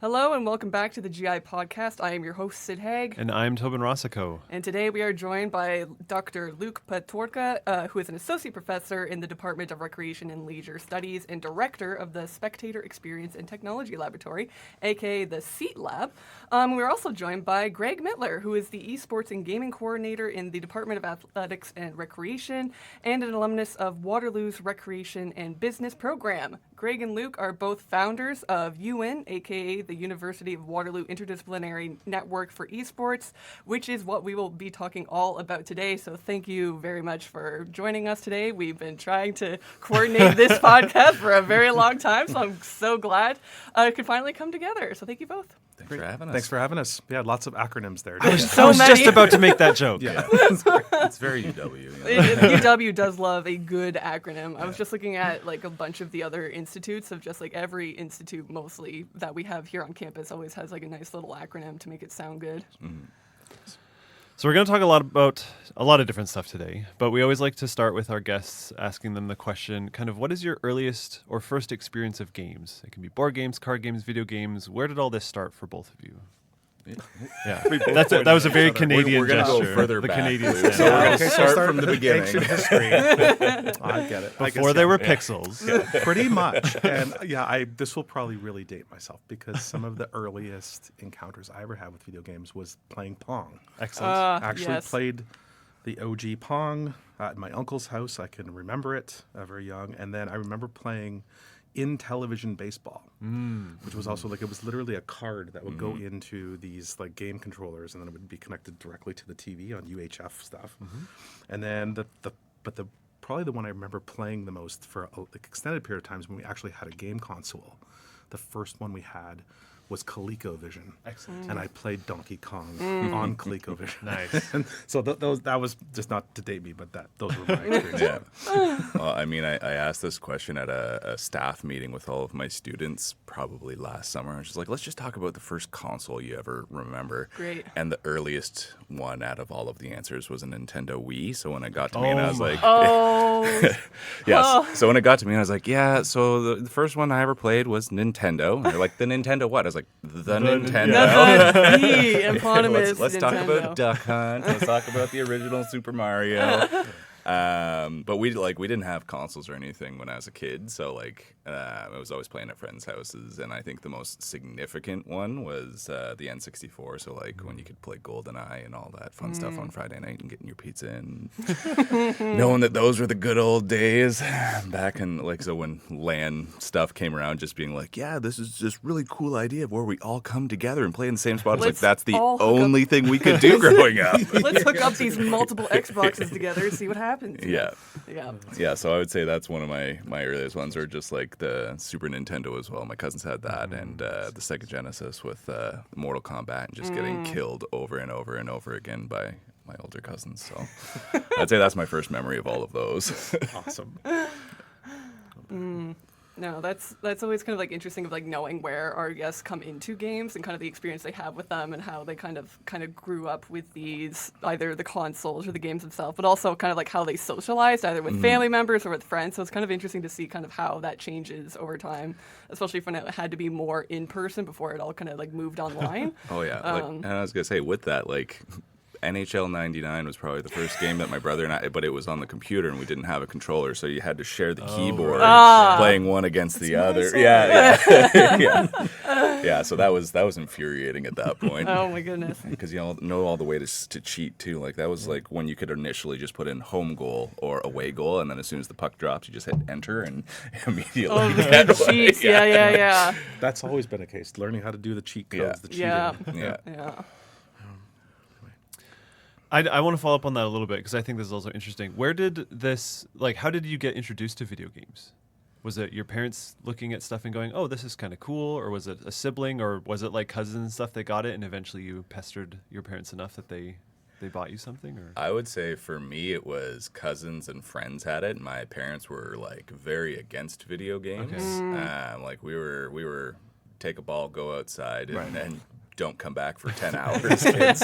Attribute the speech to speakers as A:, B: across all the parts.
A: Hello and welcome back to the GI podcast. I am your host, Sid Heeg.
B: And I'm Toben Racicot.
A: And today we are joined by Dr. Luke Potwarka, who is an associate professor in the Department of Recreation and Leisure Studies and director of the Spectator Experience and Technology Laboratory, aka the SEAT Lab. We're also joined by Greg Mittler, who is the Esports and Gaming Coordinator in the Department of Athletics and Recreation and an alumnus of Waterloo's Recreation and Business program. Greg and Luke are both founders of UWIN, aka the University of Waterloo Interdisciplinary Network for Esports, which is what we will be talking all about today. So thank you very much for joining us today. We've been trying to coordinate this podcast for a very long time, so I'm so glad it could finally come together. So thank you both.
C: Thanks for having us.
D: Thanks for having us. Yeah, lots of acronyms there.
B: I was just about to make that joke.
C: Yeah, it's very UW. You know?
A: UW does love a good acronym. I was just looking at like a bunch of the other institutes of just like every institute mostly that we have here on campus always has like a nice little acronym to make it sound good.
C: Mm-hmm.
B: So we're going to talk a lot about a lot of different stuff today, but we always like to start with our guests asking them the question, kind of what is your earliest or first experience of games? It can be board games, card games, video games. Where did all this start for both of you? Yeah, that was a very Canadian
C: We're going to
B: gesture.
C: go further
B: the
C: back.
B: Canadian
C: So
B: stand.
C: we're going to start from the beginning.
D: Ancient history. I get it.
B: Before there were pixels.
D: Pretty much. And yeah, this will probably really date myself because some of the earliest encounters I ever had with video games was playing Pong.
B: Excellent.
D: Actually
A: Yes.
D: played the OG Pong at my uncle's house. I can remember it very young. And then I remember playing in television baseball, which was also like, it was literally a card that would go into these like game controllers and then it would be connected directly to the TV on UHF stuff. And then probably the one I remember playing the most for an extended period of times when we actually had a game console. The first one we had was ColecoVision.
B: Excellent.
D: And I played Donkey Kong on ColecoVision.
B: Nice.
D: And so that was just not to date me, but those were my experiences.
C: Yeah. Well, I mean, I asked this question at a staff meeting with all of my students probably last summer. I was just like, let's just talk about the first console you ever remember.
A: Great.
C: And the earliest one out of all of the answers was a Nintendo Wii. So when it got to me, and I was like, yes. So when it got to me, I was like, yeah. So the first one I ever played was Nintendo. And they're like, the Nintendo what? I was like, the Nintendo.
A: The eponymous
C: Let's talk
A: Nintendo.
C: about Duck Hunt. Let's talk about the original Super Mario. But we didn't have consoles or anything when I was a kid, so like I was always playing at friends' houses, and I think the most significant one was the N64. So like when you could play GoldenEye and all that fun stuff on Friday night and getting your pizza and knowing that those were the good old days back in like so when LAN stuff came around, just being like, yeah, this is just really cool idea of where we all come together and play in the same spot. It's like that's the only thing we could do growing up.
A: Let's hook up these multiple Xboxes together and see what happens.
C: Yeah. So I would say that's one of my earliest ones, or just like the Super Nintendo as well. My cousins had that, and the Sega Genesis with Mortal Kombat, and just getting killed over and over and over again by my older cousins. So I'd say that's my first memory of all of those.
D: Awesome.
A: No, that's always kind of like interesting of like knowing where our guests come into games and kind of the experience they have with them and how they kind of grew up with these, either the consoles or the games themselves, but also kind of like how they socialized either with family members or with friends. So it's kind of interesting to see kind of how that changes over time, especially when it had to be more in person before it all kind of like moved online.
C: Oh yeah, and I was gonna say with that, like NHL 99 was probably the first game that my brother and I, but it was on the computer and we didn't have a controller, so you had to share the keyboard, playing one against the other. Yeah. So that was infuriating at that point.
A: Oh my goodness.
C: Because you know all the ways to cheat too. Like that was like when you could initially just put in home goal or away goal, and then as soon as the puck drops, you just hit enter and immediately.
A: Oh, the cheats. Yeah.
D: That's always been a case. Learning how to do the cheat codes, the cheating.
A: Yeah.
B: I want to follow up on that a little bit because I think this is also interesting. Where did this, like, how did you get introduced to video games? Was it your parents looking at stuff and going, oh, this is kind of cool? Or was it a sibling? Or was it like cousins and stuff that got it and eventually you pestered your parents enough that they bought you something? Or
C: I would say for me it was cousins and friends had it. My parents were like very against video games.
B: Okay.
C: Like we were take a ball, go outside and don't come back for 10 hours, kids.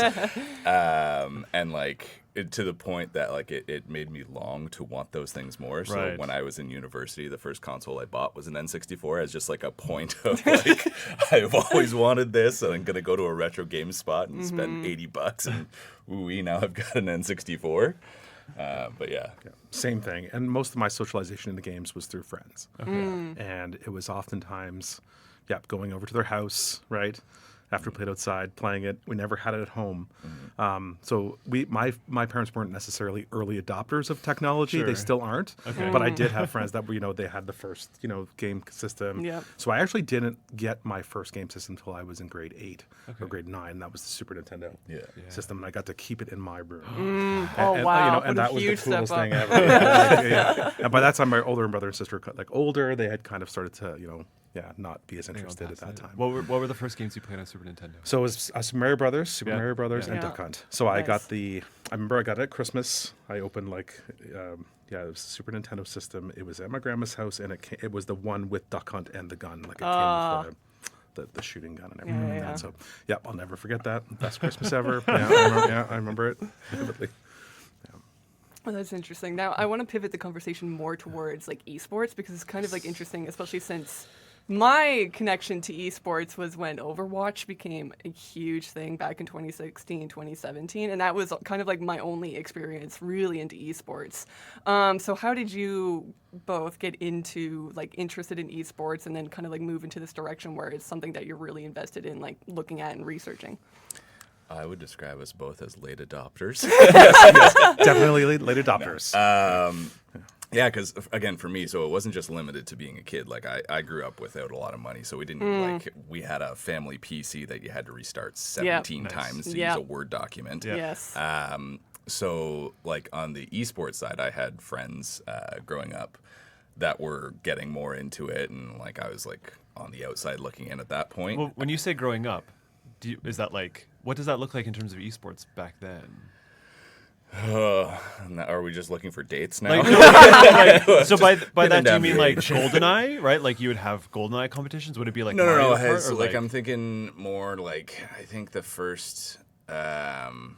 C: And like to the point that like it made me long to want those things more. So
B: Right.
C: when I was in university, the first console I bought was an N64 as just like a point of like, I've always wanted this, and I'm going to go to a retro game spot and spend $80 and ooh, now I've got an N64. But yeah.
D: Same thing. And most of my socialization in the games was through friends. And it was oftentimes, going over to their house, right? After we played outside, playing it. We never had it at home. So my parents weren't necessarily early adopters of technology.
B: Sure.
D: They still aren't.
B: Okay.
D: But I did have friends that were, they had the first, game system.
A: Yep.
D: So I actually didn't get my first game system until I was in grade 8 or grade 9. That was the Super Nintendo system, and I got to keep it in my room.
A: Wow,
D: And
A: what a
D: that was the
A: huge
D: coolest
A: step up.
D: thing ever. And by that time, my older brother and sister got older. They had kind of started to, not be as interested at that time.
B: What were the first games you played on Super Nintendo?
D: So it was Super Mario Brothers, Super Mario
B: Yeah.
D: and Duck Hunt. So I got
A: Nice.
D: I remember I got it at Christmas. I opened it was a Super Nintendo system. It was at my grandma's house, and it was the one with Duck Hunt and the gun. Like it came with the shooting gun and everything like that. So I'll never forget that. Best Christmas ever. I remember it vividly.
A: Oh, that's interesting. Now, I want to pivot the conversation more towards like esports, because it's kind of like interesting, especially since my connection to esports was when Overwatch became a huge thing back in 2016, 2017, and that was kind of like my only experience really into esports. So how did you both get into like interested in esports and then kind of like move into this direction where it's something that you're really invested in, like looking at and researching?
C: I would describe us both as late adopters.
D: Definitely late adopters.
C: Yeah, because again, for me, so it wasn't just limited to being a kid. Like I grew up without a lot of money, so we didn't we had a family PC that you had to restart 17
A: Nice.
C: times to
A: Yep.
C: use a Word document.
A: Yes.
C: So like on the esports side, I had friends growing up that were getting more into it, and like I was like on the outside looking in at that point.
B: Well, when you say growing up, is that like, what does that look like in terms of esports back then?
C: Are we just looking for dates now?
B: So by
C: pinning
B: that, do you
C: down
B: mean
C: the
B: like
C: age.
B: GoldenEye, right? Like you would have GoldenEye competitions? Would it be like
C: No.
B: Mario Kart,
C: So
B: or
C: like I'm thinking more like I think the first. I'm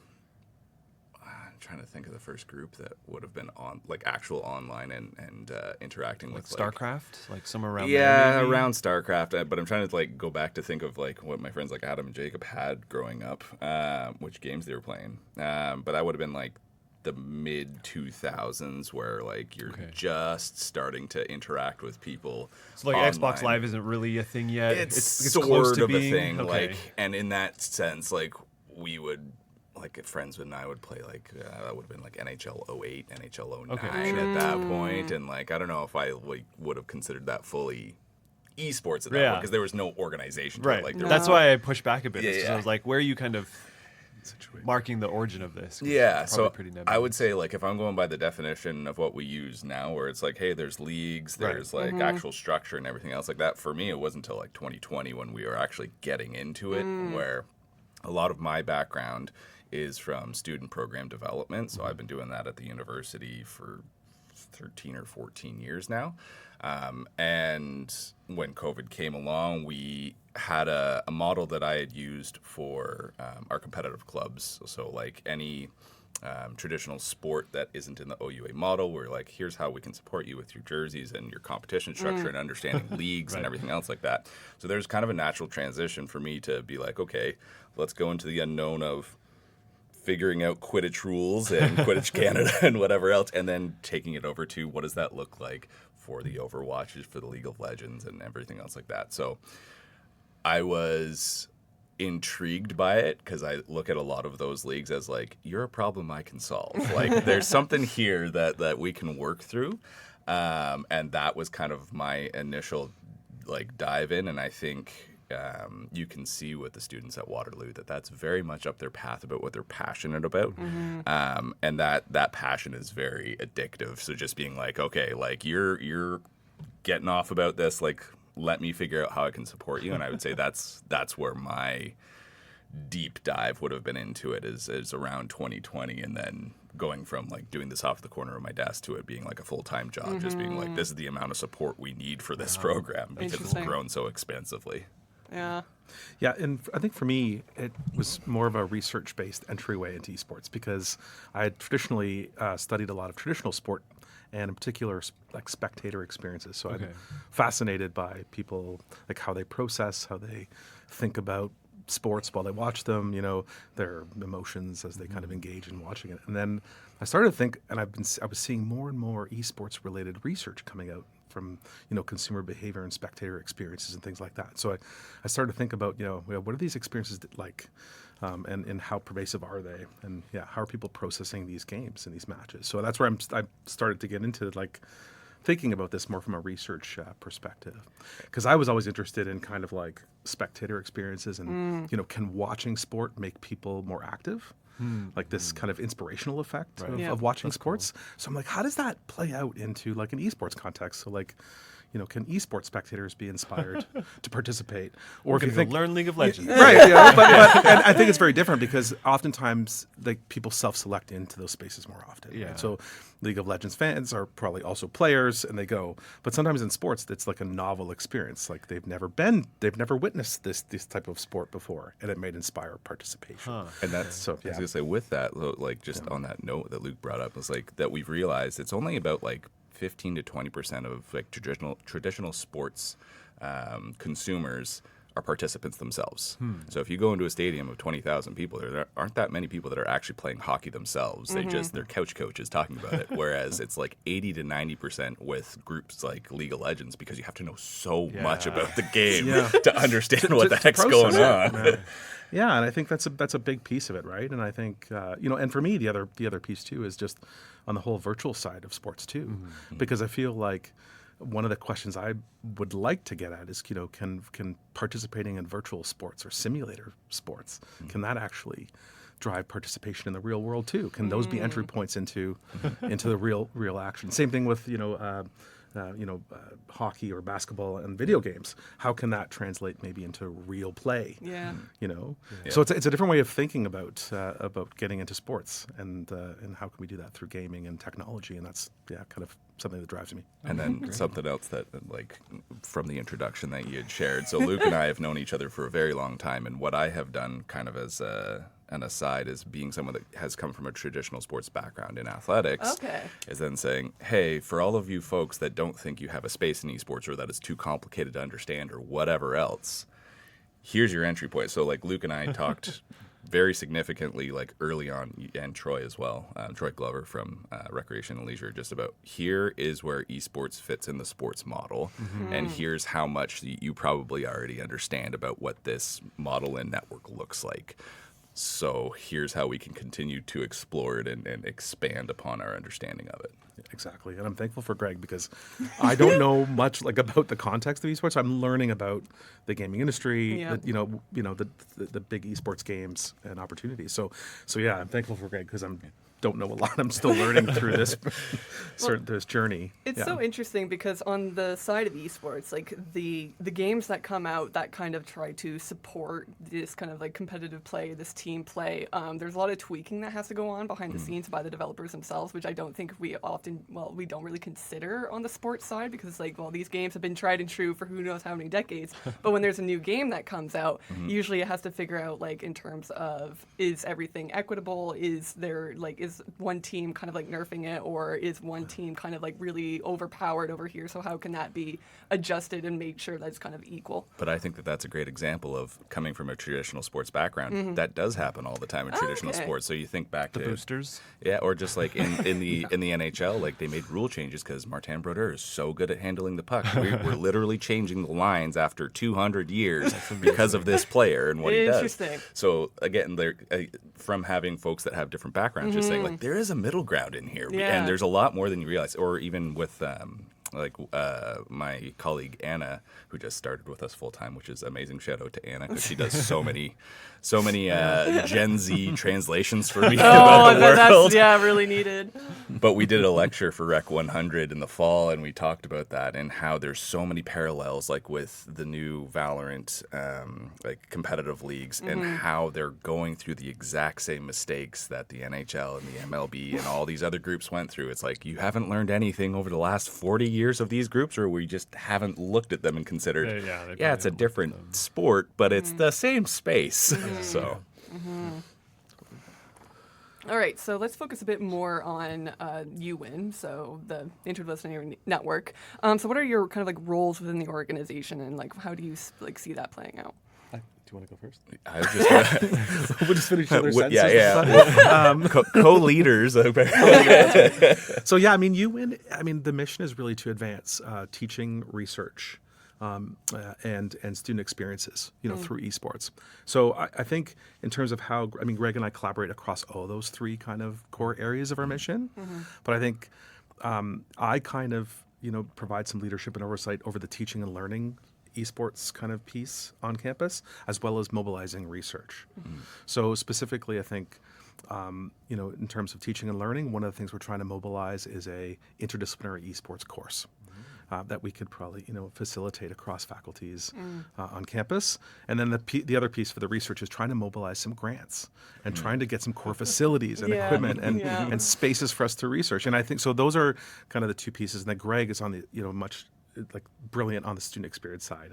C: trying to think of the first group that would have been on like actual online and interacting
B: like
C: with
B: StarCraft, like somewhere around
C: yeah,
B: there, maybe?
C: around StarCraft. But I'm trying to like go back to think of like what my friends like Adam and Jacob had growing up, which games they were playing. But that would have been like the mid 2000s, where like you're just starting to interact with people.
B: So like
C: online.
B: Xbox Live isn't really a thing yet.
C: It's
B: close
C: sort
B: to
C: of
B: being
C: a thing.
B: Okay.
C: Like, and in that sense, like we would. Like friends and I would play like that would have been like NHL 08, NHL 09
B: Okay,
C: at that point, and like I don't know if I like would have considered that fully esports at that point because there was no organization. To
B: Right.
C: it. Like there
B: That's
C: was,
B: why I pushed back a bit.
C: Yeah,
B: It's 'cause I
C: yeah.
B: was like, where are you kind of marking the origin of this? 'Cause
C: yeah.
B: it's
C: So
B: probably pretty nebulous.
C: I would say like if I'm going by the definition of what we use now, where it's like, hey, there's leagues, there's like actual structure and everything else like that. For me, it wasn't until like 2020 when we were actually getting into it, where a lot of my background is from student program development. So I've been doing that at the university for 13 or 14 years now. And when COVID came along, we had a model that I had used for our competitive clubs. So like any traditional sport that isn't in the OUA model, we're like, here's how we can support you with your jerseys and your competition structure and understanding leagues and everything else like that. So there's kind of a natural transition for me to be like, okay, let's go into the unknown of figuring out Quidditch rules and Quidditch Canada and whatever else, and then taking it over to what does that look like for the Overwatches, for the League of Legends, and everything else like that. So I was intrigued by it because I look at a lot of those leagues as like, you're a problem I can solve. Like there's something here that we can work through. And that was kind of my initial like dive in. And I think you can see with the students at Waterloo that that's very much up their path about what they're passionate about. And that passion is very addictive. So just being like, okay, like you're getting off about this, like, let me figure out how I can support you. And I would say that's where my deep dive would have been into it is around 2020, and then going from like doing this off the corner of my desk to it being like a full-time job, just being like, this is the amount of support we need for this program because it's
A: Interesting.
C: grown so expansively.
A: Yeah.
D: Yeah, and I think for me, it was more of a research-based entryway into esports because I had traditionally studied a lot of traditional sport, and in particular, like spectator experiences. So I'm fascinated by people, like how they process, how they think about sports while they watch them, their emotions as they kind of engage in watching it. And then I started to think, and I was seeing more and more esports related research coming out from consumer behavior and spectator experiences and things like that. So I started to think about what are these experiences like, and how pervasive are they, and how are people processing these games and these matches. So that's where I started to get into like thinking about this more from a research perspective, because I was always interested in kind of like spectator experiences and can watching sport make people more active, like this kind of inspirational effect of watching sports. Cool. So I'm like, how does that play out into like an esports context? So like, can esports spectators be inspired to participate, or if you think
B: learn League of Legends,
D: right? Yeah, but and I think it's very different because oftentimes like people self-select into those spaces more often.
B: Yeah.
D: Right? So League of Legends fans are probably also players, and they go. But sometimes in sports, it's like a novel experience. Like they've never witnessed this type of sport before, and it might inspire participation.
C: And that's so. I was gonna say with that, like just on that note that Luke brought up, was like that we've realized it's only about like 15 to 20% of like traditional sports consumers are participants themselves. So if you go into a stadium of 20,000 people, there aren't that many people that are actually playing hockey themselves. They just, they're couch coaches talking about it. Whereas it's like 80 to 90% with groups like League of Legends, because you have to know so much about the game to understand what the heck's going on.
D: Yeah, and I think that's a big piece of it, right? And I think and for me, the other piece too is just on the whole virtual side of sports too, because I feel like one of the questions I would like to get at is, can participating in virtual sports or simulator sports, can that actually drive participation in the real world too? Can those be entry points into the real action? Same thing with hockey or basketball and video games. How can that translate maybe into real play?
A: Yeah.
D: So it's a different way of thinking about getting into sports, and how can we do that through gaming and technology? And that's kind of something that drives me.
C: And then something else that, like, from the introduction that you had shared. So Luke and I have known each other for a very long time, and what I have done kind of as an aside is being someone that has come from a traditional sports background in athletics, is then saying, hey, for all of you folks that don't think you have a space in esports or that it's too complicated to understand or whatever else, here's your entry point. So like Luke and I talked very significantly, like early on, and Troy as well, Troy Glover from Recreational and Leisure, just about here is where esports fits in the sports model, and here's how much you probably already understand about what this model and network looks like. So here's how we can continue to explore it and expand upon our understanding of it.
D: Exactly, and I'm thankful for Greg because I don't know much like about the context of esports. I'm learning about the gaming industry, the big esports games and opportunities. So yeah, I'm thankful for Greg because don't know a lot. I'm still learning through this this journey.
A: It's so interesting because on the side of esports, like the games that come out that kind of try to support this kind of like competitive play, this team play, there's a lot of tweaking that has to go on behind the scenes by the developers themselves, which I don't think we don't really consider on the sports side, because these games have been tried and true for who knows how many decades. But when there's a new game that comes out, usually it has to figure out in terms of, is everything equitable? Is there is one team kind of nerfing it, or is one team kind of really overpowered over here? So how can that be adjusted and make sure that it's kind of equal?
C: But I think that that's a great example of coming from a traditional sports background. That does happen all the time in traditional sports. So you think back
B: the
C: to
B: boosters,
C: or just in the NHL, they made rule changes because Martin Brodeur is so good at handling the puck. We're literally changing the lines after 200 years because of this player and what he does.
A: Interesting.
C: So again, from having folks that have different backgrounds, just saying there is a middle ground in here, and there's a lot more than you realize. Or even with my colleague Anna, who just started with us full time, which is amazing. Shout out to Anna because she does so many Gen Z translations for me about the world.
A: That's really needed.
C: But we did a lecture for Rec 100 in the fall, and we talked about that and how there's so many parallels, with the new Valorant, competitive leagues, and how they're going through the exact same mistakes that the NHL and the MLB and all these other groups went through. It's you haven't learned anything over the last 40 years of these groups, or we just haven't looked at them and considered,
B: They
C: yeah,
B: probably
C: it's a
B: haven't looked at
C: different
B: them.
C: sport, but it's the same space. So,
A: All right, so let's focus a bit more on UWIN, so the Interdisciplinary Network. So what are your kind of like roles within the organization, and like how do you like see that playing out?
B: Do you want to go first?
C: I was just gonna,
D: We'll just finish each other's
C: yeah,
D: sentences.
C: yeah. Co-leaders, apparently.
D: So yeah, I mean, UWIN, I mean, the mission is really to advance teaching, research, and student experiences, through esports. So I think in terms of how, I mean, Greg and I collaborate across all those three kind of core areas of our mission. But I think I kind of, provide some leadership and oversight over the teaching and learning esports kind of piece on campus, as well as mobilizing research. So specifically, I think, in terms of teaching and learning, one of the things we're trying to mobilize is a interdisciplinary esports course that we could probably, facilitate across faculties on campus. And then the other piece for the research is trying to mobilize some grants and trying to get some core facilities and equipment and spaces for us to research. And I think so. Those are kind of the two pieces. And then Greg is on the, much like brilliant on the student experience side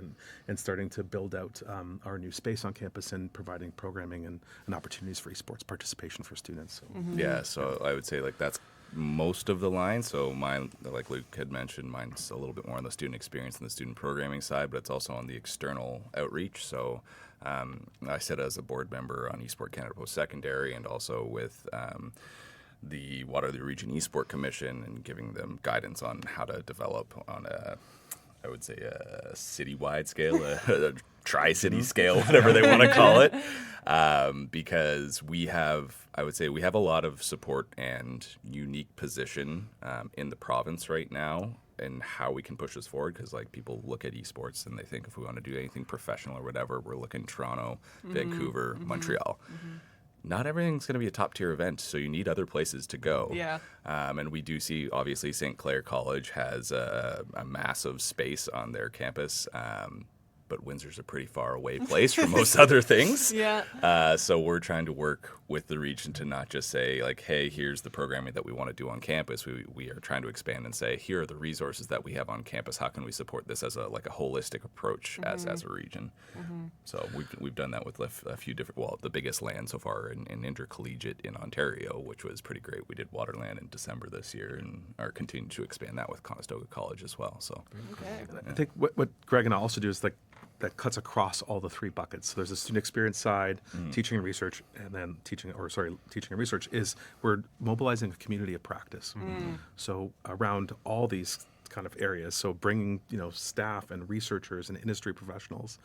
D: and starting to build out our new space on campus and providing programming and opportunities for esports participation for students. So.
C: Yeah, so I would say like that's most of the line. So mine, like Luke had mentioned, mine's a little bit more on the student experience and the student programming side, but it's also on the external outreach. So I sit as a board member on Esport Canada Post-Secondary and also with the Waterloo Region Esport Commission and giving them guidance on how to develop on a, I would say, a citywide scale, a tri-city scale, whatever they want to call it, because we have, I would say, we have a lot of support and unique position in the province right now and how we can push this forward, because like people look at esports and they think if we want to do anything professional or whatever, we're looking Toronto, Vancouver, Montreal. Not everything's going to be a top-tier event, so you need other places to go.
A: Yeah.
C: And we do see, obviously, St. Clair College has a massive space on their campus, but Windsor's a pretty far away place from most other things.
A: Yeah.
C: So we're trying to work with the region to not just say, like, hey, here's the programming that we want to do on campus. We are trying to expand and say, here are the resources that we have on campus. How can we support this as a holistic approach as a region? So we've done that with a few different, well, the biggest land so far in intercollegiate in Ontario, which was pretty great. We did Waterland in December this year and are continuing to expand that with Conestoga College as well. So
A: Okay.
D: I think what Greg and I also do is like that cuts across all the three buckets. So there's a student experience side, teaching and research, and then teaching and research is we're mobilizing a community of practice. So around all these kind of areas, so bringing staff and researchers and industry professionals,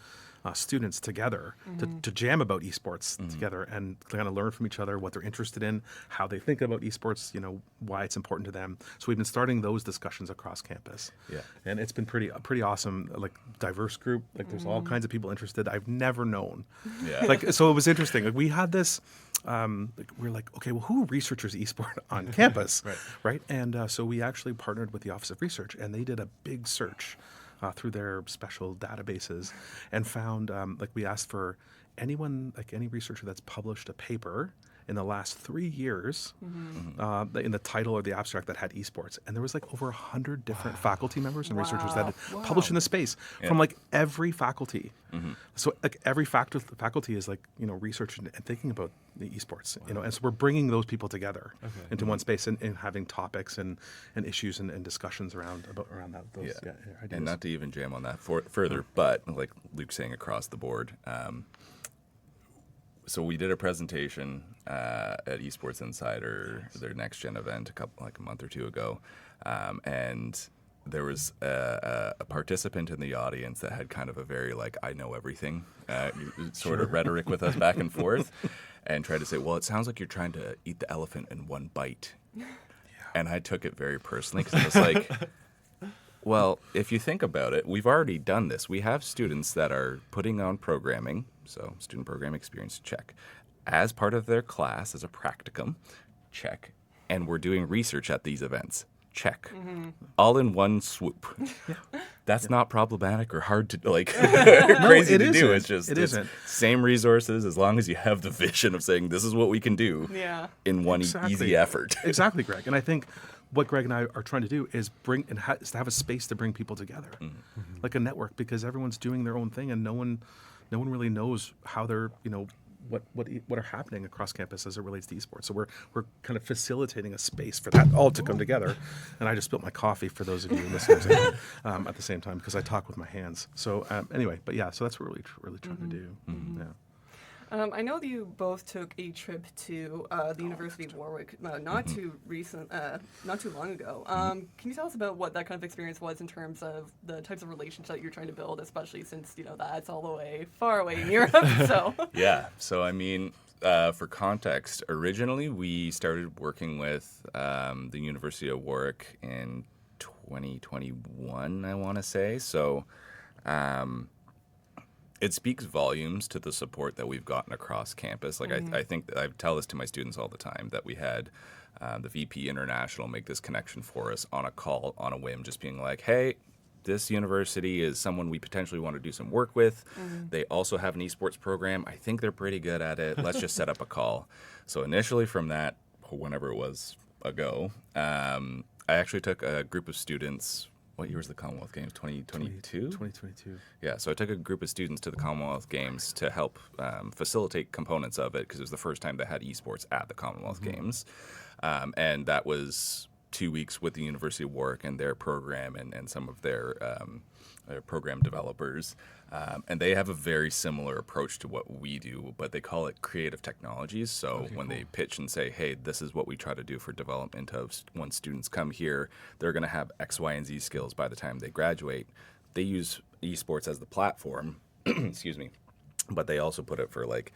D: students together to jam about esports together and kind of learn from each other what they're interested in, how they think about esports, why it's important to them. So we've been starting those discussions across campus. Yeah, and it's been pretty awesome. Like diverse group. Like there's all kinds of people interested I've never known. Yeah, like so it was interesting. Like we had this. We're like, okay, well, who researches esport on campus, right? And so we actually partnered with the Office of Research, and they did a big search through their special databases and found, we asked for anyone, like any researcher that's published a paper in the last 3 years in the title or the abstract that had esports. And there was like over 100 different faculty members and researchers that had published in the space from like every faculty. So like every faculty is like, researching and thinking about the esports, and so we're bringing those people together into one space and having topics and issues and discussions around that. Those ideas.
C: And not to even jam on that further, but like Luke's saying across the board, so we did a presentation at Esports Insider, their next gen event, a month or two ago, and there was a participant in the audience that had kind of a very I know everything sort of rhetoric with us back and forth, and tried to say, well, it sounds like you're trying to eat the elephant in one bite, and I took it very personally because I was like. Well, if you think about it, we've already done this. We have students that are putting on programming, so student program experience, check. As part of their class, as a practicum, check. And we're doing research at these events, check. All in one swoop. That's not problematic or hard to, crazy to do. It's just, it's same resources as long as you have the vision of saying this is what we can do in one easy effort.
D: Exactly, Greg. And I think what Greg and I are trying to do is bring and is to have a space to bring people together, like a network, because everyone's doing their own thing and no one really knows how they're, what are happening across campus as it relates to esports. So we're kind of facilitating a space for that all to come together. And I just spilled my coffee for those of you listeners at the same time because I talk with my hands. So anyway, but yeah, so that's what we're really trying to do. Yeah.
A: I know that you both took a trip to the University of Warwick not too long ago. Can you tell us about what that kind of experience was in terms of the types of relationships that you're trying to build, especially since that's all the way far away in Europe? So
C: Yeah. So I mean, for context, originally we started working with the University of Warwick in 2021, I want to say. So. It speaks volumes to the support that we've gotten across campus. Like I think that I tell this to my students all the time that we had the VP International make this connection for us on a call on a whim, just being like, hey, this university is someone we potentially want to do some work with. They also have an esports program. I think they're pretty good at it. Let's just set up a call. So initially from that, whenever it was ago, I actually took a group of students. What year was the Commonwealth Games? 2022?
D: 2022.
C: Yeah, so I took a group of students to the Commonwealth Games to help facilitate components of it because it was the first time they had esports at the Commonwealth Games. And that was 2 weeks with the University of Warwick and their program and some of their program developers. And they have a very similar approach to what we do, but they call it creative technologies. So when they pitch and say, hey, this is what we try to do for development of when students come here, they're going to have X, Y, and Z skills by the time they graduate. They use esports as the platform, excuse me, but they also put it for like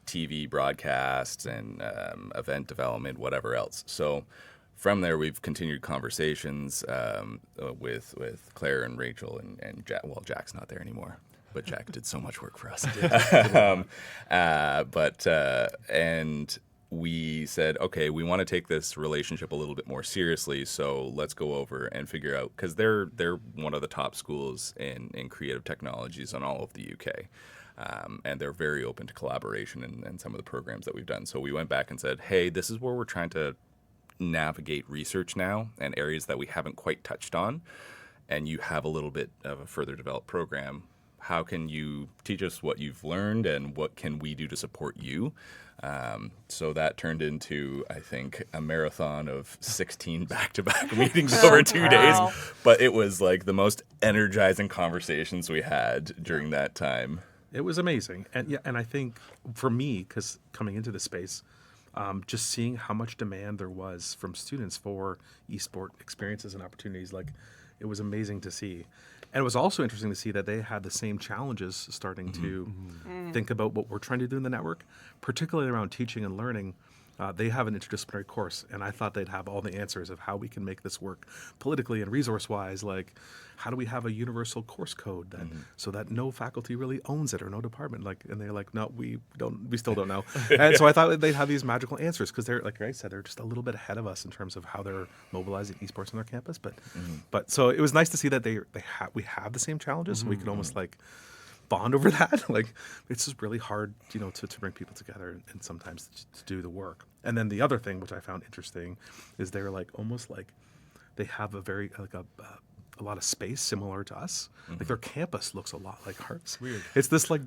C: TV broadcasts and event development, whatever else. So from there, we've continued conversations with Claire and Rachel and Jack. Well, Jack's not there anymore, but Jack did so much work for us. And we said, okay, we want to take this relationship a little bit more seriously, so let's go over and figure out, because they're one of the top schools in creative technologies in all of the UK. And they're very open to collaboration in some of the programs that we've done. So we went back and said, hey, this is where we're trying to navigate research now and areas that we haven't quite touched on, and you have a little bit of a further developed program. How can you teach us what you've learned and what can we do to support you? So that turned into, I think, a marathon of 16 back-to-back meetings over 2 days. But it was like the most energizing conversations we had during that time.
D: It was amazing. And I think for me, because coming into the space, just seeing how much demand there was from students for esport experiences and opportunities, like it was amazing to see. And it was also interesting to see that they had the same challenges starting to think about what we're trying to do in the network, particularly around teaching and learning. They have an interdisciplinary course, and I thought they'd have all the answers of how we can make this work politically and resource-wise. Like, how do we have a universal course code that so that no faculty really owns it or no department? Like, and they're like, no, we still don't know. And so I thought they'd have these magical answers because they're, like Ray said, they're just a little bit ahead of us in terms of how they're mobilizing esports on their campus. But so it was nice to see that we have the same challenges. So we can almost like bond over that. Like, it's just really hard, to bring people together and sometimes to do the work. And then the other thing, which I found interesting, is they're like almost like they have a very a lot of space similar to us. Like their campus looks a lot like ours. Weird. It's this like,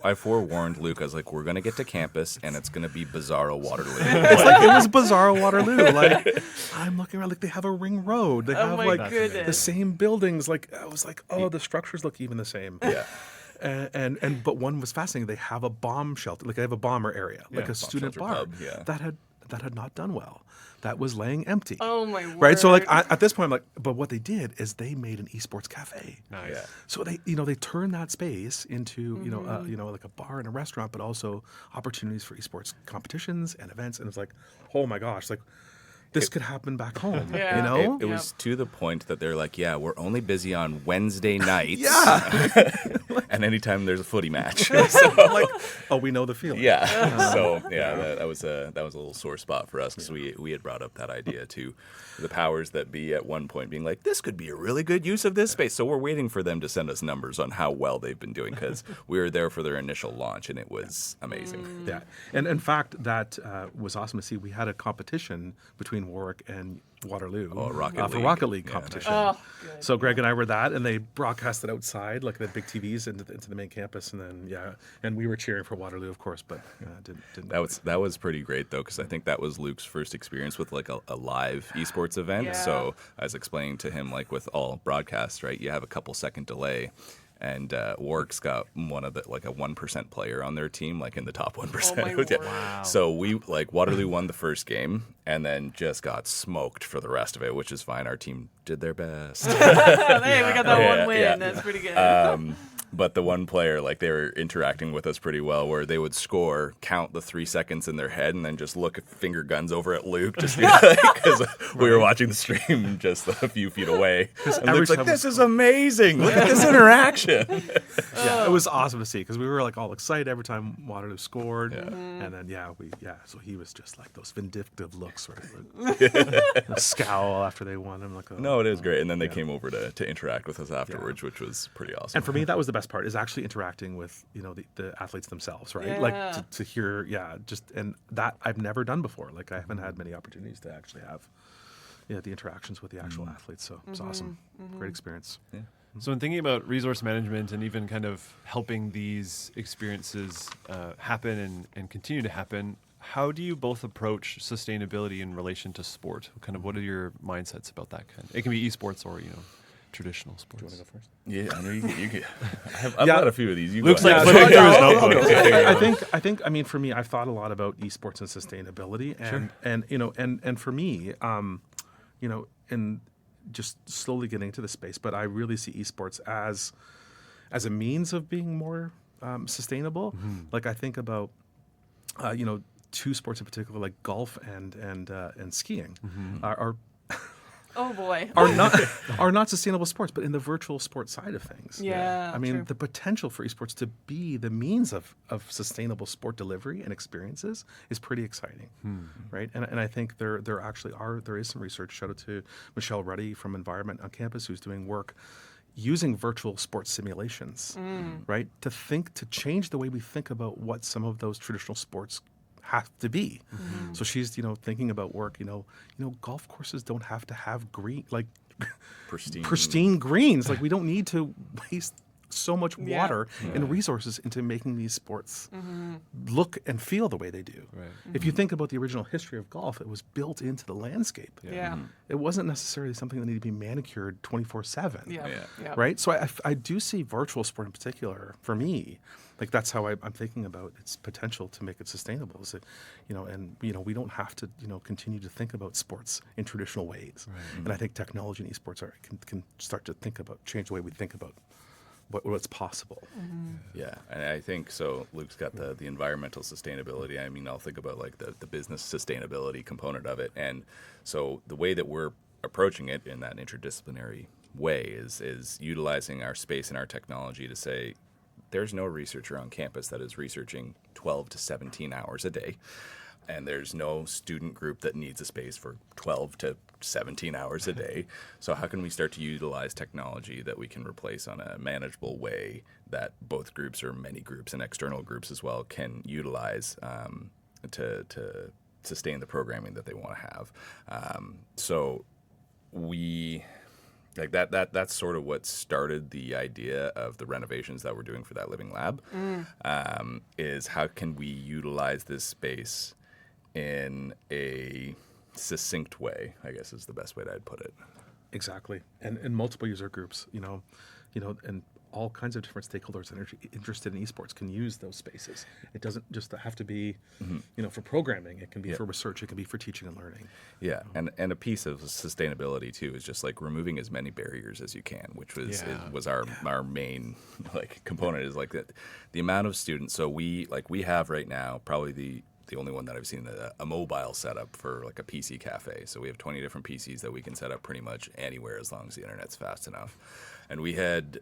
C: I forewarned Luke. I was like, we're gonna get to campus and it's gonna be Bizarro Waterloo.
D: It's like it was Bizarro Waterloo. Like I'm looking around, like they have a ring road. They have like the same buildings. Like I was like, oh, the structures look even the same.
C: Yeah.
D: But one was fascinating. They have a bomb shelter, like they have a bomber area, like a student bar
C: pub,
D: that had not done well. That was laying empty.
A: Oh my word!
D: Right. So like at this point, I'm like, but what they did is they made an esports cafe.
B: Nice.
C: Yeah.
D: So they turned that space into like a bar and a restaurant, but also opportunities for esports competitions and events. And it's like, oh my gosh, like this could happen back home.
A: Yeah.
C: It was to the point that they're like, yeah, we're only busy on Wednesday nights. And anytime there's a footy match.
D: So I'm like, oh, we know the feeling.
C: Yeah. So that was a little sore spot for us because we had brought up that idea to the powers that be at one point, being like, this could be a really good use of this space. So we're waiting for them to send us numbers on how well they've been doing because we were there for their initial launch and it was amazing.
D: Yeah. And in fact, that was awesome to see. We had a competition between in Warwick and Waterloo
C: Rocket
D: for
C: League.
D: Rocket League
C: Yeah,
D: competition.
A: Oh, good.
D: So Greg and I were that, and they broadcasted outside, like the big TVs into the main campus, and then and we were cheering for Waterloo, of course, but didn't.
C: That was pretty great though, because I think that was Luke's first experience with like a live esports event.
A: Yeah.
C: So I was explaining to him, like with all broadcasts, right? You have a couple second delay. And Warwick's got one of the like a 1% player on their team, like in the top 1%.
A: Oh, my word.
B: Wow.
C: So we like Waterloo won the first game and then just got smoked for the rest of it, which is fine. Our team did their best.
A: Hey, we got that
C: Yeah,
A: one win.
C: yeah.
A: That's pretty good.
C: But the one player, like they were interacting with us pretty well, where they would score, count the 3 seconds in their head, and then just look at finger guns over at Luke, just because we were watching the stream just a few feet away. And
D: every
C: Luke's like,
D: time-
C: "This is amazing! Look at this interaction!"
D: Yeah, it was awesome to see because we were like all excited every time Waterloo scored, and then so he was just like those vindictive looks, right? Like, a scowl after they won. I'm like, oh.
C: No, it is great. And then they came over to interact with us afterwards, which was pretty awesome.
D: And for me, that was the best part, is actually interacting with the athletes themselves, right? Like
A: Yeah.
D: to hear, and that I've never done before. Like I haven't had many opportunities to actually have, the interactions with the actual athletes. So it's awesome, great experience.
C: Yeah.
B: So in thinking about resource management and even kind of helping these experiences happen and continue to happen, how do you both approach sustainability in relation to sport? What are your mindsets about that kind? It can be esports or traditional sports.
D: Do you want to go first?
C: Yeah, I know you can. I've got a few of these. You
B: Luke's
C: go
B: like
C: ahead.
B: flipping through his
D: I'll
B: notebook.
D: go. I think. For me, I've thought a lot about esports and sustainability, and for me, and just slowly getting into the space. But I really see esports as a means of being more sustainable. Like I think about, two sports in particular, like golf and skiing, are
A: Oh boy.
D: are not sustainable sports, but in the virtual sports side of things.
A: Yeah,
D: I mean,
A: true.
D: the potential for esports to be the means of sustainable sport delivery and experiences is pretty exciting, right? And I think there is some research. Shout out to Michelle Ruddy from Environment on campus, who's doing work using virtual sports simulations, right? To change the way we think about what some of those traditional sports have to be. So she's thinking about work. Golf courses don't have to have pristine greens. Like we don't need to waste so much water and resources into making these sports look and feel the way they do.
B: Right.
D: If you think about the original history of golf, it was built into the landscape.
A: Yeah.
D: It wasn't necessarily something that needed to be manicured 24/7.
A: Yeah.
D: Right? So I do see virtual sport in particular, for me, like that's how I'm thinking about its potential to make it sustainable. Is that, we don't have to, continue to think about sports in traditional ways. Right. And I think technology and esports can start to change the way we think about what's possible.
C: Yeah, and I think so. Luke's got the environmental sustainability. I mean, I'll think about like the business sustainability component of it. And so the way that we're approaching it in that interdisciplinary way is utilizing our space and our technology to say, there's no researcher on campus that is researching 12 to 17 hours a day. And there's no student group that needs a space for 12 to 17 hours a day. So how can we start to utilize technology that we can replace on a manageable way that both groups or many groups and external groups as well can utilize to sustain the programming that they want to have? So we... Like that's sort of what started the idea of the renovations that we're doing for that living lab, is how can we utilize this space in a succinct way, I guess is the best way that I'd put it.
D: Exactly. And multiple user groups, and all kinds of different stakeholders that are interested in esports can use those spaces. It doesn't just have to be, for programming. It can be for research. It can be for teaching and learning.
C: Yeah, and a piece of sustainability too is just like removing as many barriers as you can, which was our main component, is like that the amount of students. So we have right now probably the only one that I've seen a mobile setup for like a PC cafe. So we have 20 different PCs that we can set up pretty much anywhere as long as the internet's fast enough. And we had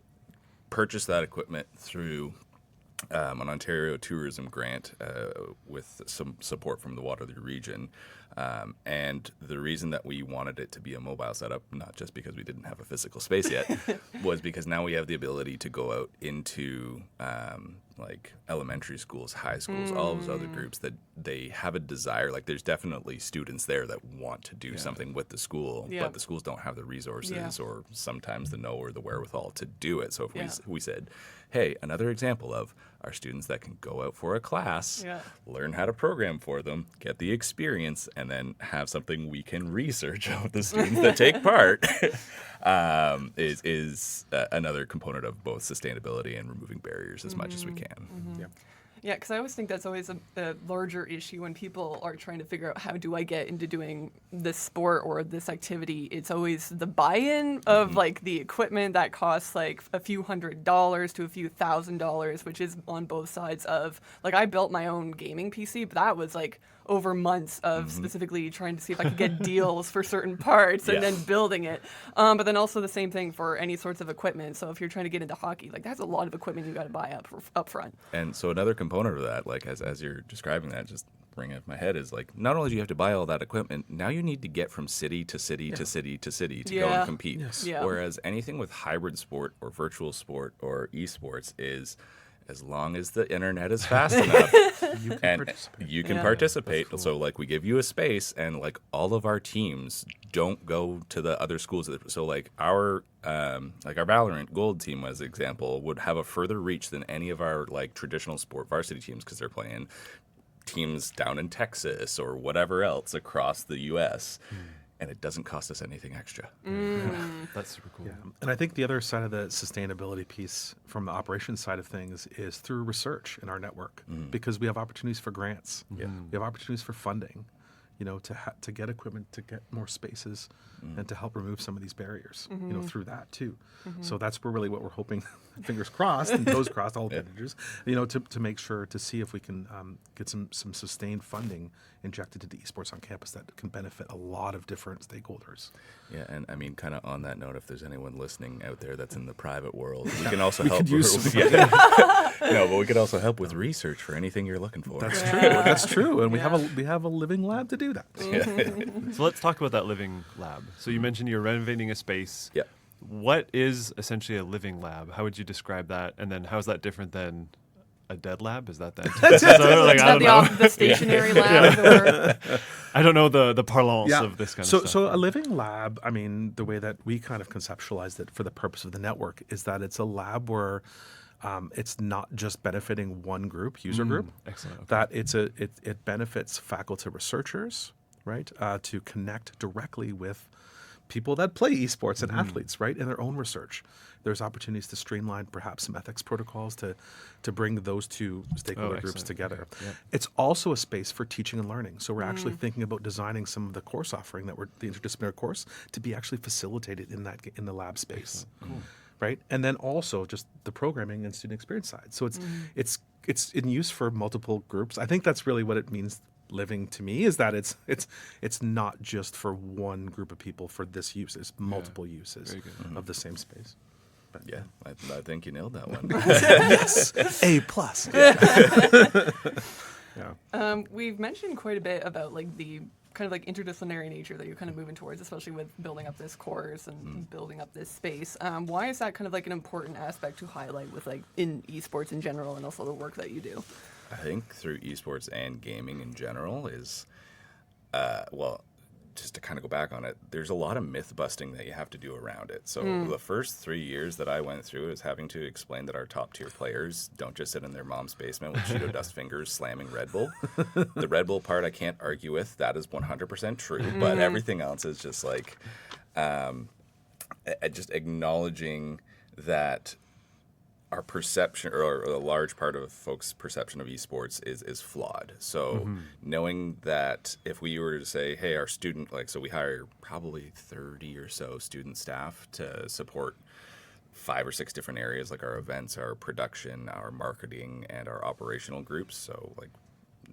C: purchased that equipment through an Ontario tourism grant with some support from the Waterloo region. And the reason that we wanted it to be a mobile setup, not just because we didn't have a physical space yet, was because now we have the ability to go out into like elementary schools, high schools, all those other groups, that they have a desire. Like there's definitely students there that want to do something with the school,
A: Yeah.
C: but the schools don't have the resources or sometimes the know or the wherewithal to do it. So if we said, hey, another example of our students that can go out for a class, learn how to program for them, get the experience, and then have something we can research of the students that take part, is another component of both sustainability and removing barriers as much as we can.
A: Yeah, because I always think that's always a larger issue when people are trying to figure out how do I get into doing this sport or this activity. It's always the buy-in of like the equipment that costs like a few $100s to a few $1,000s, which is on both sides of, like, I built my own gaming PC, but that was like over months of specifically trying to see if I could get deals for certain parts and then building it. But then also the same thing for any sorts of equipment. So if you're trying to get into hockey, like that's a lot of equipment you got to buy up front.
C: And so another component of that, like as you're describing that, just ringing off my head, is like, not only do you have to buy all that equipment, now you need to get from city to city to city to city to go and compete. Whereas anything with hybrid sport or virtual sport or esports is, as long as the internet is fast enough, you can participate. Cool. So like we give you a space, and like all of our teams don't go to the other schools. So like our Valorant Gold team, as an example, would have a further reach than any of our like traditional sport varsity teams, because they're playing teams down in Texas or whatever else across the U.S. And it doesn't cost us anything extra.
B: That's super cool.
D: Yeah. And I think the other side of the sustainability piece from the operations side of things is through research in our network, because we have opportunities for grants. We have opportunities for funding, you know, to get equipment, to get more spaces, and to help remove some of these barriers, you know, through that too. So that's really what we're hoping, fingers crossed and toes crossed, all managers, you know, to make sure to see if we can get some sustained funding injected into esports on campus that can benefit a lot of different stakeholders.
C: Yeah, and I mean, kind of on that note, if there's anyone listening out there that's in the private world, we can also help.
D: Could use
C: but we could also help with research for anything you're looking for.
D: That's true. That's true. And we have a living lab to do that.
B: So let's talk about that living lab. So you mentioned you're renovating a space.
C: Yeah.
B: What is essentially a living lab? How would you describe that? And then how is that different than a dead lab? Is that that?
A: The stationary lab? Or?
B: I don't know the parlance of this kind of stuff.
D: So a living lab, I mean, the way that we kind of conceptualized it for the purpose of the network is that it's a lab where it's not just benefiting one group, user group.
B: Excellent. Okay.
D: That it benefits faculty researchers, right, to connect directly with people that play esports and athletes, right, in their own research. There's opportunities to streamline perhaps some ethics protocols to bring those two stakeholder groups together.
B: Okay. Yeah.
D: It's also a space for teaching and learning. So we're actually thinking about designing some of the course offering the interdisciplinary course to be actually facilitated in the lab space. Cool. Right? And then also just the programming and student experience side. So it's in use for multiple groups. I think that's really what it means living to me, is that it's not just for one group of people for this use. It's multiple uses of the same space. But,
C: Yeah, I think you nailed that one.
D: yes, A+.
A: Yeah. We've mentioned quite a bit about like the kind of like interdisciplinary nature that you're kind of moving towards, especially with building up this course and building up this space. Why is that kind of like an important aspect to highlight with like in esports in general and also the work that you do?
C: I think through esports and gaming in general is, just to kind of go back on it, there's a lot of myth busting that you have to do around it. So the first 3 years that I went through is having to explain that our top tier players don't just sit in their mom's basement with Cheeto dust fingers slamming Red Bull. The Red Bull part I can't argue with. That is 100% true. But everything else is just like, just acknowledging that our perception, or a large part of folks' perception of esports is flawed. So knowing that if we were to say, hey, our student, so we hire probably 30 or so student staff to support 5 or 6 different areas, like our events, our production, our marketing, and our operational groups. So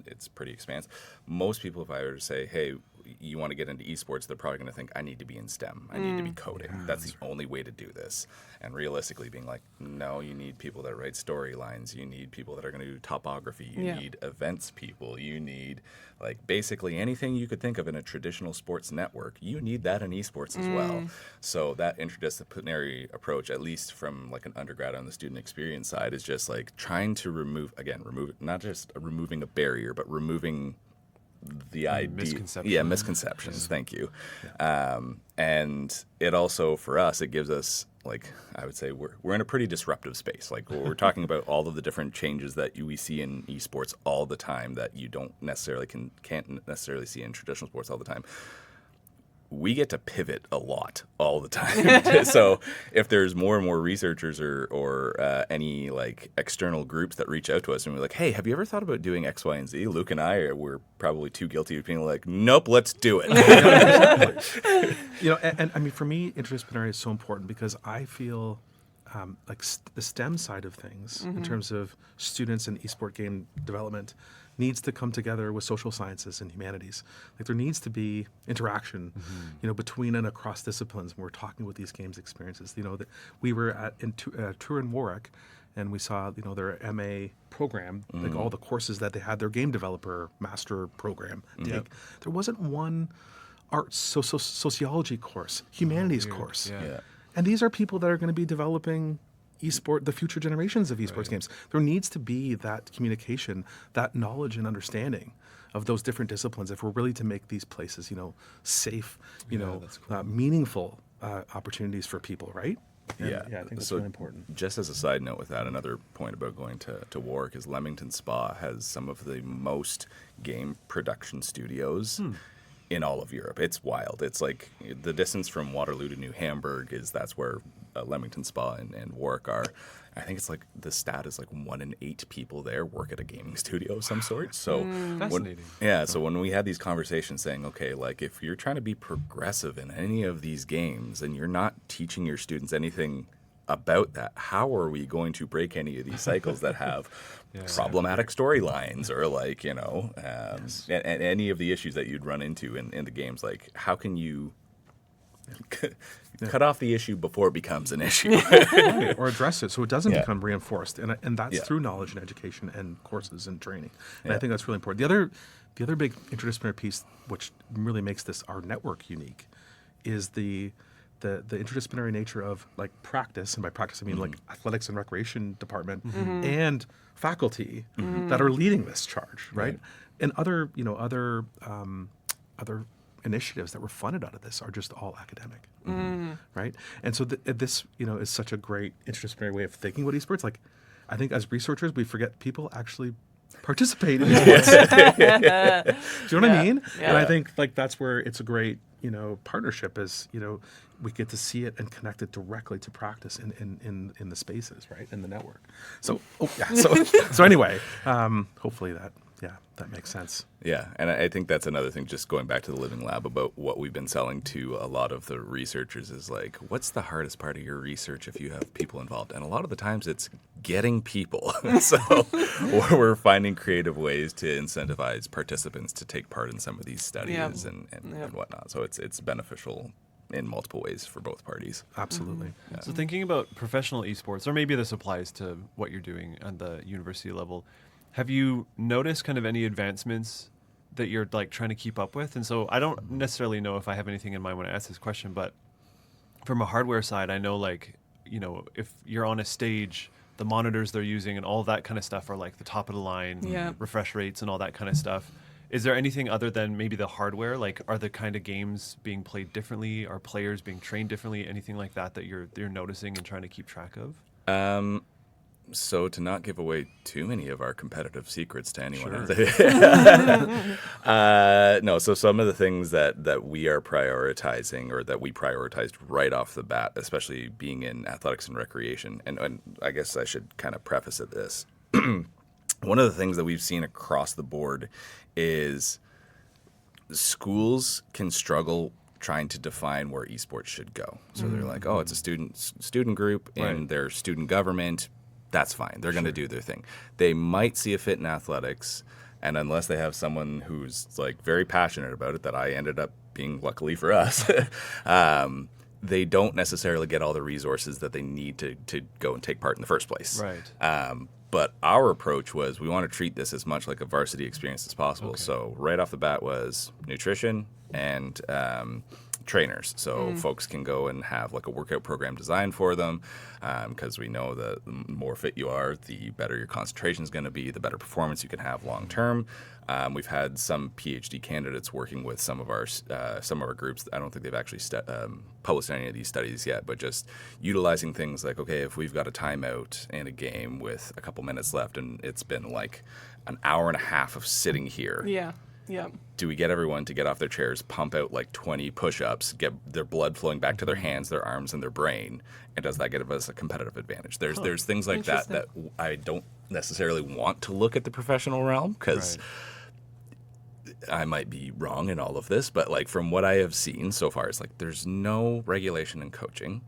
C: it's pretty expansive. Most people, if I were to say, hey, you want to get into esports, they're probably going to think, I need to be in STEM. I need to be coding. That's the only way to do this. And realistically being like, no, you need people that write storylines. You need people that are going to do topography. You need events people. You need, like, basically anything you could think of in a traditional sports network. You need that in esports as well. So that interdisciplinary approach, at least from like an undergrad on the student experience side, is just like trying to remove not just removing a barrier, but removing the idea, misconceptions. Thank you. And it also, for us, it gives us, like, I would say we're in a pretty disruptive space. Like, we're talking about all of the different changes that we see in esports all the time that you don't necessarily can't necessarily see in traditional sports all the time. We get to pivot a lot all the time. So if there's more and more researchers or any like external groups that reach out to us and we're like, hey, have you ever thought about doing X, Y, and Z? Luke and I were probably too guilty of being like, nope, let's do it.
D: And I mean, for me, interdisciplinary is so important because I feel like the STEM side of things in terms of students and esport game development needs to come together with social sciences and humanities. Like, there needs to be interaction, between and across disciplines when we're talking with these games experiences. That we were at tour in Warwick, and we saw their MA program, like all the courses that they had, their game developer master program take. There wasn't one arts, sociology course, humanities course. And these are people that are going to be developing the future generations of esports games. There needs to be that communication, that knowledge and understanding of those different disciplines if we're really to make these places, safe, meaningful opportunities for people, right? And, I think that's really important.
C: Just as a side note with that, another point about going to Warwick is Leamington Spa has some of the most game production studios in all of Europe. It's wild. It's like the distance from Waterloo to New Hamburg that's where Leamington Spa and Warwick are. I think it's like the stat is like 1 in 8 people there work at a gaming studio of some sort. So
B: fascinating.
C: So when we had these conversations saying, okay, like if you're trying to be progressive in any of these games and you're not teaching your students anything about that, how are we going to break any of these cycles that have problematic storylines or like, and any of the issues that you'd run into in the games? Like, how can you cut off the issue before it becomes an issue?
D: Or address it so it doesn't become reinforced. And that's through knowledge and education and courses and training. And I think that's really important. The other big interdisciplinary piece, which really makes our network unique, is the interdisciplinary nature of like practice, and by practice I mean like athletics and recreation department and faculty that are leading this charge, right? And other initiatives that were funded out of this are just all academic, right? And so this is such a great interdisciplinary way of thinking about esports. Like, I think as researchers we forget people actually participate in esports. Do you know what I mean? And I think like that's where it's a great partnership is we get to see it and connect it directly to practice in the spaces, right, in the network. So so anyway, hopefully that makes sense.
C: Yeah, and I think that's another thing, just going back to the Living Lab, about what we've been selling to a lot of the researchers is like, what's the hardest part of your research if you have people involved? And a lot of the times it's getting people. So we're finding creative ways to incentivize participants to take part in some of these studies and whatnot. So it's beneficial in multiple ways for both parties.
D: Absolutely.
B: So thinking about professional esports, or maybe this applies to what you're doing at the university level, have you noticed kind of any advancements that you're like trying to keep up with? And so I don't necessarily know if I have anything in mind when I ask this question, but from a hardware side, I know like, if you're on a stage, the monitors they're using and all that kind of stuff are like the top of the line, refresh rates and all that kind of stuff. Is there anything other than maybe the hardware? Like, are the kind of games being played differently? Are players being trained differently? Anything like that you're noticing and trying to keep track of?
C: So to not give away too many of our competitive secrets to anyone, no. So some of the things that we are prioritizing, or that we prioritized right off the bat, especially being in athletics and recreation, and I guess I should kind of preface it this. One of the things that we've seen across the board is schools can struggle trying to define where esports should go. So they're like, oh, it's a student group in their student government. That's fine. They're going to do their thing. They might see a fit in athletics, And unless they have someone who's like very passionate about it, that I ended up being, luckily for us, they don't necessarily get all the resources that they need to go and take part in the first place.
B: Right.
C: But our approach was we want to treat this as much like a varsity experience as possible.
B: Okay.
C: So right off the bat was nutrition and trainers. So folks can go and have like a workout program designed for them, because we know that the more fit you are, the better your concentration is going to be, the better performance you can have long term. We've had some PhD candidates working with some of our groups. I don't think they've actually published any of these studies yet, but just utilizing things like, okay, if we've got a timeout in a game with a couple minutes left and it's been like an hour and a half of sitting here.
A: Yeah. Yeah.
C: Do we get everyone to get off their chairs, pump out like 20 push-ups, get their blood flowing back to their hands, their arms, and their brain? And does that give us a competitive advantage? There's things like that I don't necessarily want to look at the professional realm, because I might be wrong in all of this, but like from what I have seen so far, it's like there's no regulation in coaching.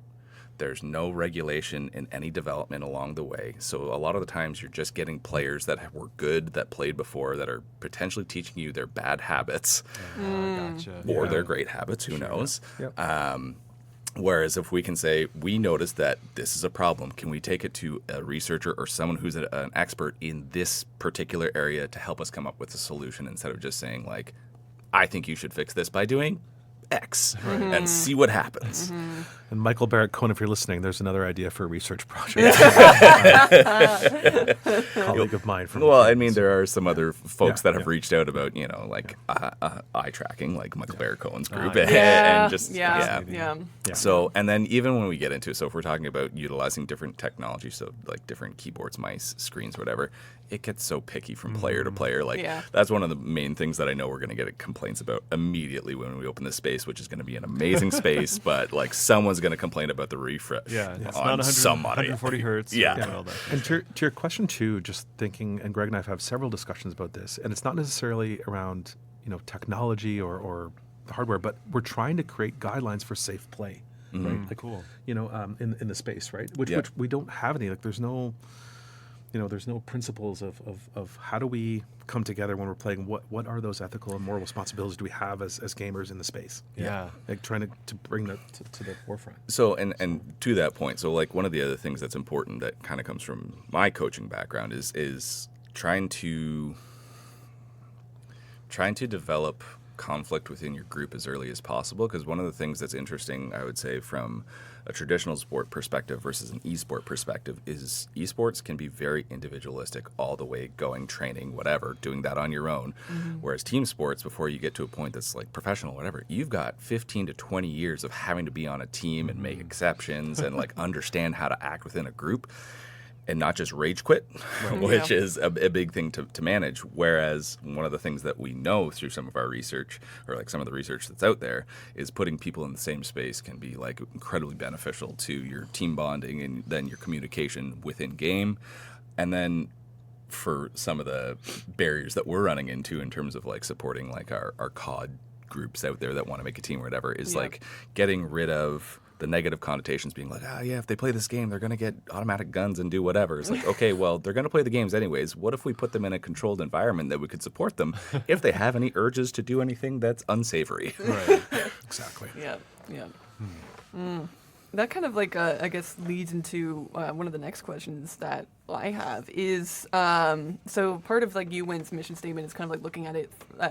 C: There's no regulation in any development along the way. So a lot of the times you're just getting players that were good, that played before, that are potentially teaching you their bad habits
B: Gotcha.
C: or their great habits, who knows.
D: Yep.
C: Whereas if we can say, we noticed that this is a problem, can we take it to a researcher or someone who's an expert in this particular area to help us come up with a solution, instead of just saying like, I think you should fix this by doing X and see what happens.
D: And Michael Barrett Cohn, if you're listening, there's another idea for a research project. Colleague of mine from.
C: Well, I mean, there are some other folks
D: Yeah,
C: that have reached out about, like eye tracking, like Michael Barrett Cohen's group,
A: Yeah.
C: and just
A: Yeah.
C: So, and then even when we get into, so if we're talking about utilizing different technology, so like different keyboards, mice, screens, whatever, it gets so picky from player to player. Like that's one of the main things that I know we're going to get complaints about immediately when we open this space, which is going to be an amazing space, but like someone's going to complain about the refresh
B: Yeah, it's
C: on
B: not 100,
C: somebody.
B: 140 hertz.
C: Yeah.
B: and all that.
D: And to your question too, just thinking, and Greg and I have had several discussions about this, and it's not necessarily around technology or the hardware, but we're trying to create guidelines for safe play, right? Like,
B: Cool.
D: in the space, right? Which we don't have any. Like, there's no principles of how do we come together when we're playing. What are those ethical and moral responsibilities do we have as gamers in the space?
B: Yeah.
D: Like trying to bring that to the forefront.
C: So, and to that point, so like one of the other things that's important that kind of comes from my coaching background is trying to develop conflict within your group as early as possible, because one of the things that's interesting, I would say, from a traditional sport perspective versus an esport perspective, is esports can be very individualistic all the way, going, training, whatever, doing that on your own. Whereas team sports, before you get to a point that's like professional, whatever, you've got 15 to 20 years of having to be on a team and make exceptions and like understand how to act within a group. And not just rage quit, which is a big thing to manage. Whereas one of the things that we know through some of our research, or like some of the research that's out there, is putting people in the same space can be like incredibly beneficial to your team bonding and then your communication within game. And then for some of the barriers that we're running into in terms of like supporting like our COD groups out there that want to make a team or whatever, is like getting rid of the negative connotations, being like, if they play this game, they're going to get automatic guns and do whatever. It's like, okay, well, they're going to play the games anyways. What if we put them in a controlled environment that we could support them if they have any urges to do anything that's unsavory?
B: Right.
D: Exactly.
A: Yeah. That kind of like, I guess, leads into one of the next questions that I have is, so part of like UWIN's mission statement is kind of like looking at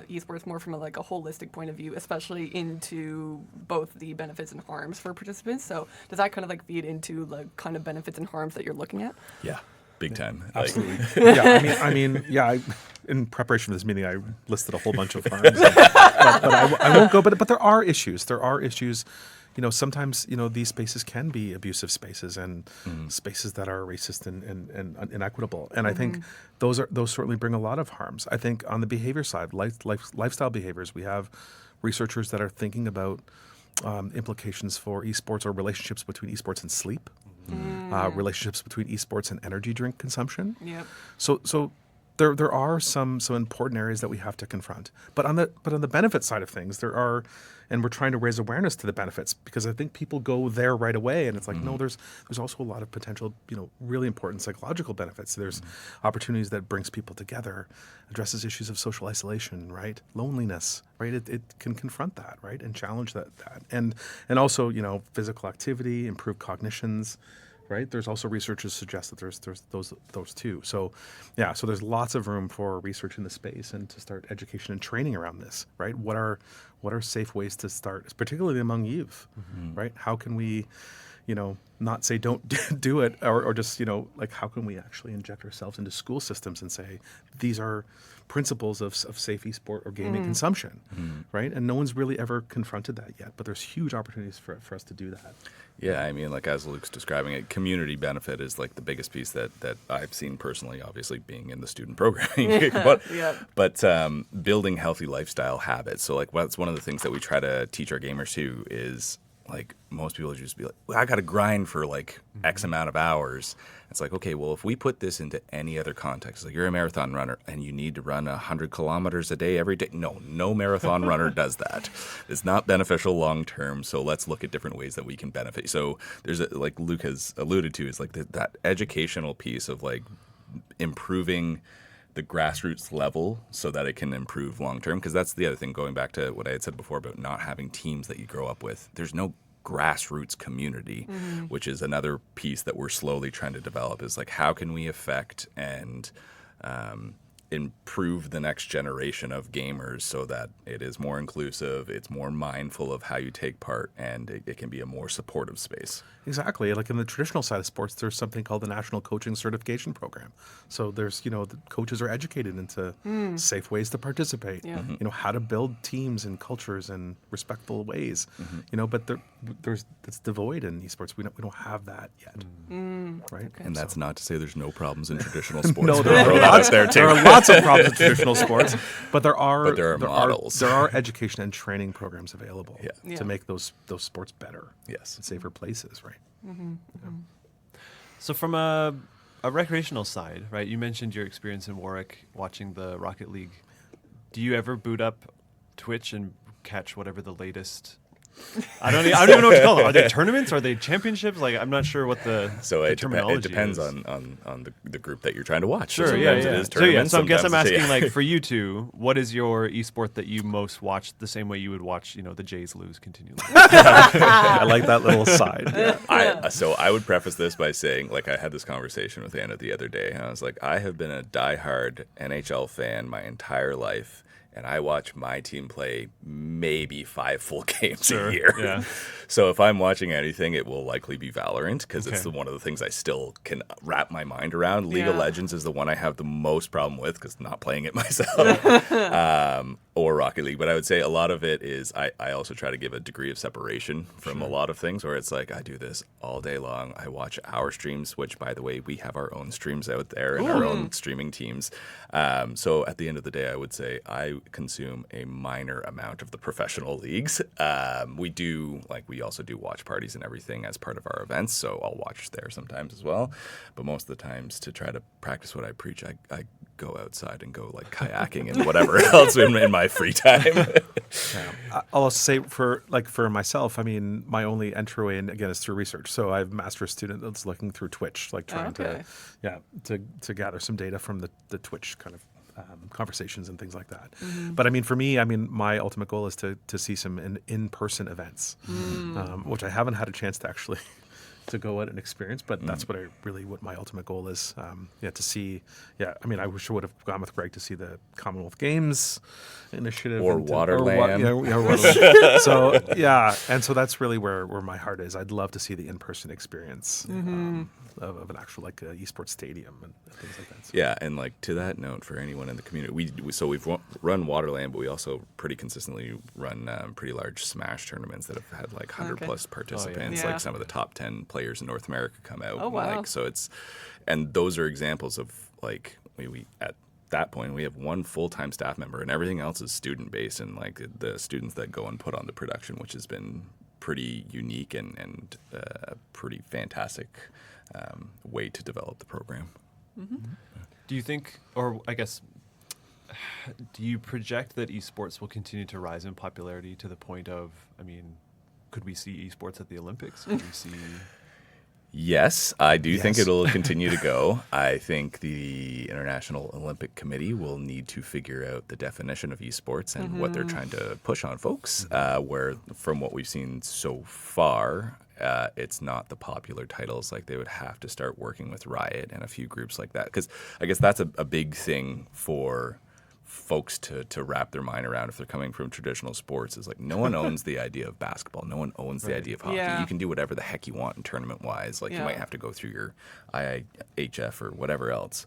A: esports more from a holistic point of view, especially into both the benefits and harms for participants. So does that kind of like feed into like kind of benefits and harms that you're looking at?
C: Yeah, big time.
D: Absolutely. I mean, in preparation for this meeting, I listed a whole bunch of harms, but I won't go. But there are issues. Sometimes these spaces can be abusive spaces and spaces that are racist and inequitable. And I think those certainly bring a lot of harms. I think on the behavior side, lifestyle behaviors, we have researchers that are thinking about implications for esports or relationships between esports and sleep, relationships between esports and energy drink consumption.
A: Yep.
D: So there are some important areas that we have to confront. But on the benefit side of things, there are, and we're trying to raise awareness to the benefits, because I think people go there right away, and it's like, no, there's also a lot of potential, really important psychological benefits. There's opportunities that brings people together, addresses issues of social isolation, right? Loneliness, right? It can confront that, right? And challenge that. And also, physical activity, improved cognitions, right? There's also research that suggests that there's those too. So, so there's lots of room for research in the space and to start education and training around this, right? What are safe ways to start, particularly among youth, right? How can we, not say don't do it, or just, how can we actually inject ourselves into school systems and say, these are principles of safe esport or gaming consumption, right? And no one's really ever confronted that yet, but there's huge opportunities for us to do that.
C: Yeah, I mean, like as Luke's describing it, community benefit is like the biggest piece that I've seen personally, obviously being in the student programming, but building healthy lifestyle habits. So like that's one of the things that we try to teach our gamers too is, like, most people just be like, well, I got to grind for like X amount of hours. It's like, okay, well, if we put this into any other context, like you're a marathon runner and you need to run 100 kilometers a day every day. No marathon runner does that. It's not beneficial long term. So let's look at different ways that we can benefit. So there's like Luke has alluded to, is like that educational piece of like improving the grassroots level so that it can improve long term. Because that's the other thing, going back to what I had said before about not having teams that you grow up with. There's no grassroots community, which is another piece that we're slowly trying to develop, is like, how can we affect and improve the next generation of gamers so that it is more inclusive, it's more mindful of how you take part, and it can be a more supportive space.
D: Exactly. Like in the traditional side of sports, there's something called the National Coaching Certification Program. So there's, the coaches are educated into safe ways to participate, how to build teams and cultures in respectful ways, but there's it's devoid in esports. We don't have that yet, right?
C: Okay. And that's not to say there's no problems in traditional sports.
D: No, there are lots of problems in traditional sports, but there are
C: models.
D: There are education and training programs available to make those sports better, and safer places, right?
B: So from a recreational side, right? You mentioned your experience in Warwick watching the Rocket League. Do you ever boot up Twitch and catch whatever the latest? I don't even know what to call them. Are they tournaments? Are they championships? Like, I'm not sure what the terminology
C: it depends
B: is.
C: on the group that you're trying to watch.
B: Sure,
C: Sometimes it is tournaments.
B: So I guess I'm asking, like, for you two, what is your esport that you most watch the same way you would watch, the Jays lose continually?
D: I like that little side.
C: So I would preface this by saying, like, I had this conversation with Anna the other day, and I was like, I have been a diehard NHL fan my entire life. And I watch my team play maybe 5 full games a year.
B: Yeah.
C: So if I'm watching anything, it will likely be Valorant, because it's one of the things I still can wrap my mind around. League of Legends is the one I have the most problem with, because not playing it myself. Or Rocket League. But I would say a lot of it is I also try to give a degree of separation from a lot of things, where it's like I do this all day long. I watch our streams, which, by the way, we have our own streams out there and our own streaming teams. So at the end of the day, I would say I consume a minor amount of the professional leagues. We also do watch parties and everything as part of our events, so I'll watch there sometimes as well. But most of the times, to try to practice what I preach, I go outside and go like kayaking and whatever else in my free time.
D: I'll say for myself, I mean, my only entryway in, again, is through research. So I have a master's student that's looking through Twitch, like trying to gather some data from the Twitch kind of conversations and things like that. But I mean, for me, my ultimate goal is to see some in-person events, which I haven't had a chance to actually to go out and experience, but that's what my ultimate goal is. To see. I mean, I wish I would have gone with Greg to see the Commonwealth Games initiative
C: or Waterland.
D: So and so that's really where my heart is. I'd love to see the in-person experience of an actual like esports stadium and things like that. So.
C: Yeah, and like to that note, for anyone in the community, we've run Waterland, but we also pretty consistently run pretty large Smash tournaments that have had like 100 plus participants. Like some of the top 10 players in North America come out.
A: Oh wow!
C: Like, so and those are examples of like we at that point we have one full-time staff member and everything else is student-based, and like the students that go and put on the production, which has been pretty unique and pretty fantastic way to develop the program.
B: Do Do you think, or I guess, do you project that esports will continue to rise in popularity to the point of, I mean, could we see esports at the Olympics? Could we see...
C: Yes, I do think
D: Yes.
C: it'll continue to go. I think the International Olympic Committee will need to figure out the definition of esports and what they're trying to push on folks. Where, from what we've seen so far, it's not the popular titles. Like, they would have to start working with Riot and a few groups like that. Because I guess that's a big thing for folks to wrap their mind around if they're coming from traditional sports, is like, no one owns the idea of basketball. No one owns the idea of hockey.
A: Yeah.
C: You can do whatever the heck you want in tournament wise. Like, you
A: Yeah.
C: might have to go through your IIHF or whatever else.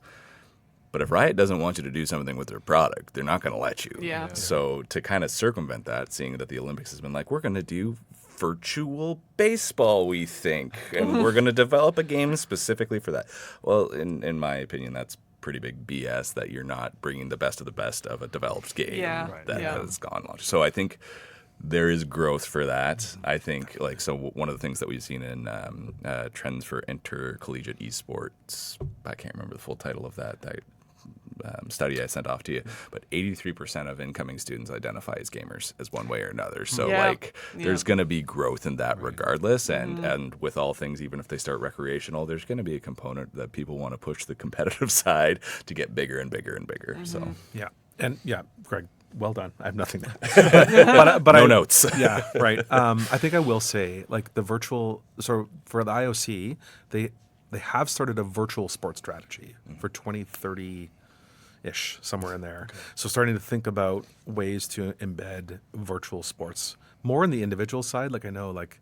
C: But if Riot doesn't want you to do something with their product, they're not going to let you.
A: Yeah.
C: So to kind of circumvent that, seeing that the Olympics has been like, we're going to do virtual baseball, we think, and we're going to develop a game specifically for that. Well, in my opinion, that's pretty big BS, that you're not bringing the best of a developed game
A: Yeah.
C: that
A: Yeah.
C: has gone launched. So I think there is growth for that. I think, like, so one of the things that we've seen in trends for intercollegiate esports, I can't remember the full title of that study I sent off to you, but 83% of incoming students identify as gamers as one way or another. So
A: Yeah.
C: there's going to be growth in that regardless. And with all things, even if they start recreational, there's going to be a component that people want to push the competitive side to get bigger and bigger and bigger. So
D: Yeah. And yeah, Greg, well done. I have nothing to but
C: no notes.
D: Yeah, right. I think I will say, like, the virtual, so for the IOC, they have started a virtual sports strategy for 2030-ish, somewhere in there. So starting to think about ways to embed virtual sports more in the individual side. Like, I know, like,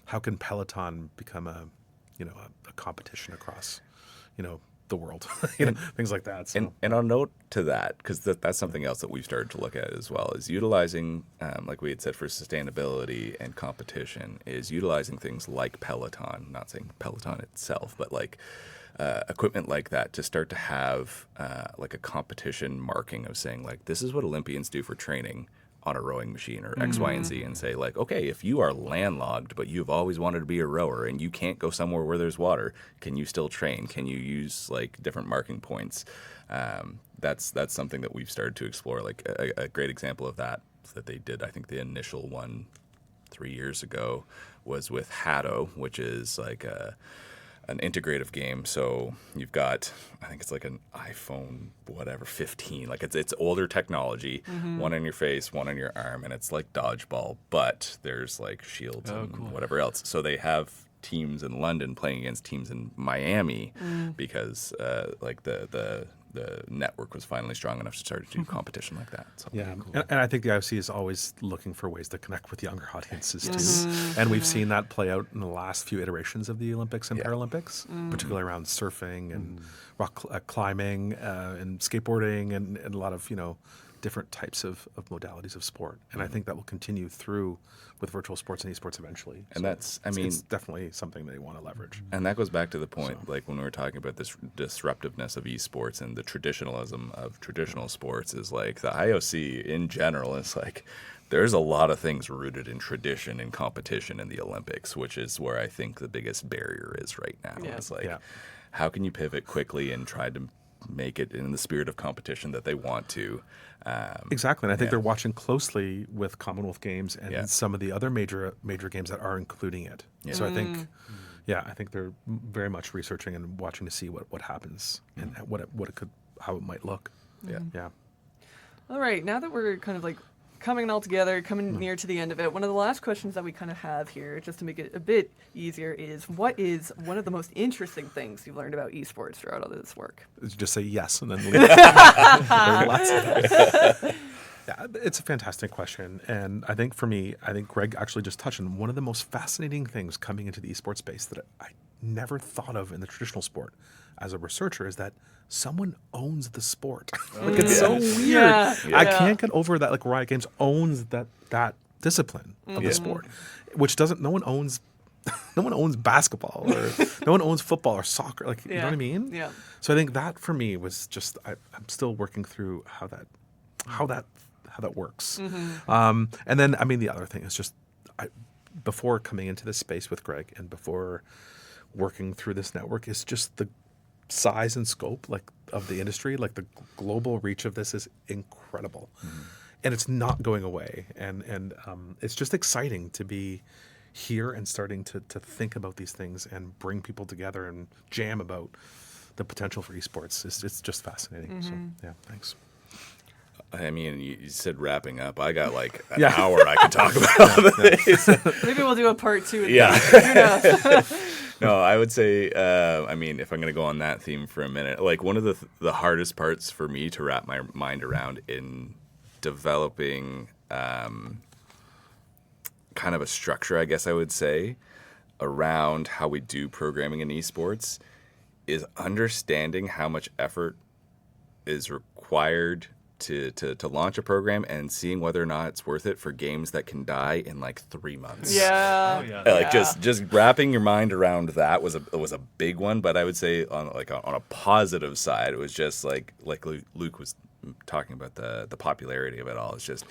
D: how can Peloton become a competition across, the world, things like that. So.
C: And I'll note to that, because that's something else that we've started to look at as well, is utilizing, like we had said, for sustainability and competition, is utilizing things like Peloton, not saying Peloton itself, but like equipment like that to start to have like a competition marking of saying, like, this is what Olympians do for training on a rowing machine or X, Y, and Z, and say, like, okay, if you are landlocked but you've always wanted to be a rower and you can't go somewhere where there's water, can you still train? Can you use, like, different marking points? That's something that we've started to explore. Like, a great example of that they did, I think the initial one 3 years ago, was with Hatto, which is like an integrative game. So you've got, I think it's like an iPhone, 15. Like, it's older technology, one on your face, one on your arm, and it's like dodgeball, but there's like shields and whatever else. So they have teams in London playing against teams in Miami because like the network was finally strong enough to start to do competition like that. So.
D: Yeah, and I think the IOC is always looking for ways to connect with younger audiences too. And we've seen that play out in the last few iterations of the Olympics and Paralympics, particularly around surfing and rock climbing and skateboarding and a lot of different types of modalities of sport. And I think that will continue through with virtual sports and esports eventually.
C: And
D: So
C: that's,
D: it's definitely something they want to leverage.
C: And that goes back to the point, like when we were talking about this disruptiveness of esports and the traditionalism of traditional sports, is like the IOC in general is like, there's a lot of things rooted in tradition and competition in the Olympics, which is where I think the biggest barrier is right now.
A: Yeah.
C: It's like, how can you pivot quickly and try to make it in the spirit of competition that they want to?
D: Exactly, and I think they're watching closely with Commonwealth Games and
C: Yeah.
D: some of the other major games that are including it.
C: Yeah.
D: So I think, I think they're very much researching and watching to see what happens and how it might look.
C: Yeah.
D: Yeah.
A: All right, now that we're kind of like coming all together, coming near to the end of it, one of the last questions that we kind of have here, just to make it a bit easier, is what is one of the most interesting things you've learned about esports throughout all this work?
D: Just say yes and then leave. There's lots of that. Yeah, it's a fantastic question. And I think for me, Greg actually just touched on one of the most fascinating things coming into the esports space that I never thought of in the traditional sport as a researcher, is that someone owns the sport. Like, it's so weird.
A: Yeah.
D: I can't get over that. Like, Riot Games owns that discipline of the sport, which no one owns basketball or no one owns football or soccer. Like, you know what I mean?
A: Yeah.
D: So I think that for me was just, I'm still working through how that works. And then, I mean, the other thing is just, before coming into this space with Greg and before working through this network, is just the size and scope of the industry, the global reach of this is incredible, and it's not going away. And it's just exciting to be here and starting to think about these things and bring people together and jam about the potential for esports. It's just fascinating. So yeah, thanks.
C: I mean, you said wrapping up. I got an hour I could talk about this.
A: Maybe we'll do a part 2.
C: Yeah.
A: Who knows?
C: No, I would say, I mean, if I'm going to go on that theme for a minute, one of the hardest parts for me to wrap my mind around in developing kind of a structure, I guess I would say, around how we do programming in esports is understanding how much effort is required to launch a program and seeing whether or not it's worth it for games that can die in 3 months.
A: Yeah.
B: Oh, yeah.
C: Just wrapping your mind around that was a big one. But I would say on a positive side, it was just like Luke was talking about the popularity of it all. It's just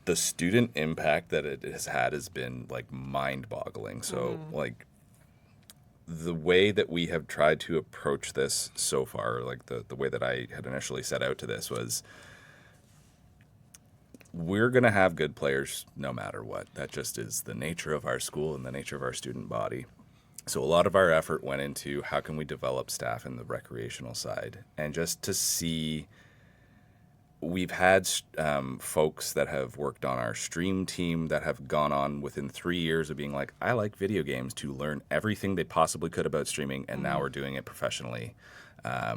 C: the student impact that it has been mind-boggling. So the way that we have tried to approach this so far, the way that I had initially set out to this was, we're going to have good players no matter what. That just is the nature of our school and the nature of our student body. So a lot of our effort went into how can we develop staff in the recreational side, and just to see. We've had folks that have worked on our stream team that have gone on within 3 years of being I like video games, to learn everything they possibly could about streaming, and now we're doing it professionally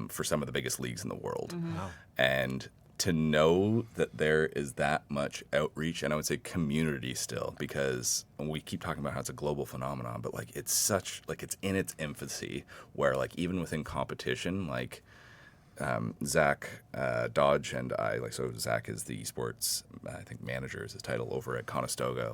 C: for some of the biggest leagues in the world. Wow. And to know that there is that much outreach, and I would say community still, because we keep talking about how it's a global phenomenon, but it's such, it's in its infancy, where even within competition, Zach Dodge and I, so Zach is the esports, I think manager is his title over at Conestoga.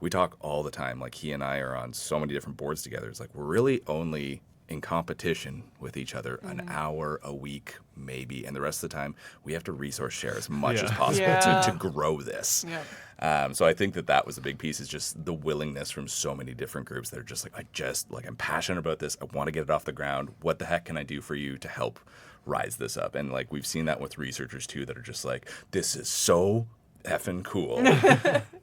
C: We talk all the time. He and I are on so many different boards together. It's we're really only in competition with each other an hour a week, maybe. And the rest of the time, we have to resource share as much as possible to grow this. Yeah. So I think that was a big piece, is just the willingness from so many different groups that are just I'm passionate about this. I want to get it off the ground. What the heck can I do for you to help rise this up? And we've seen that with researchers too, that are just this is so effing cool.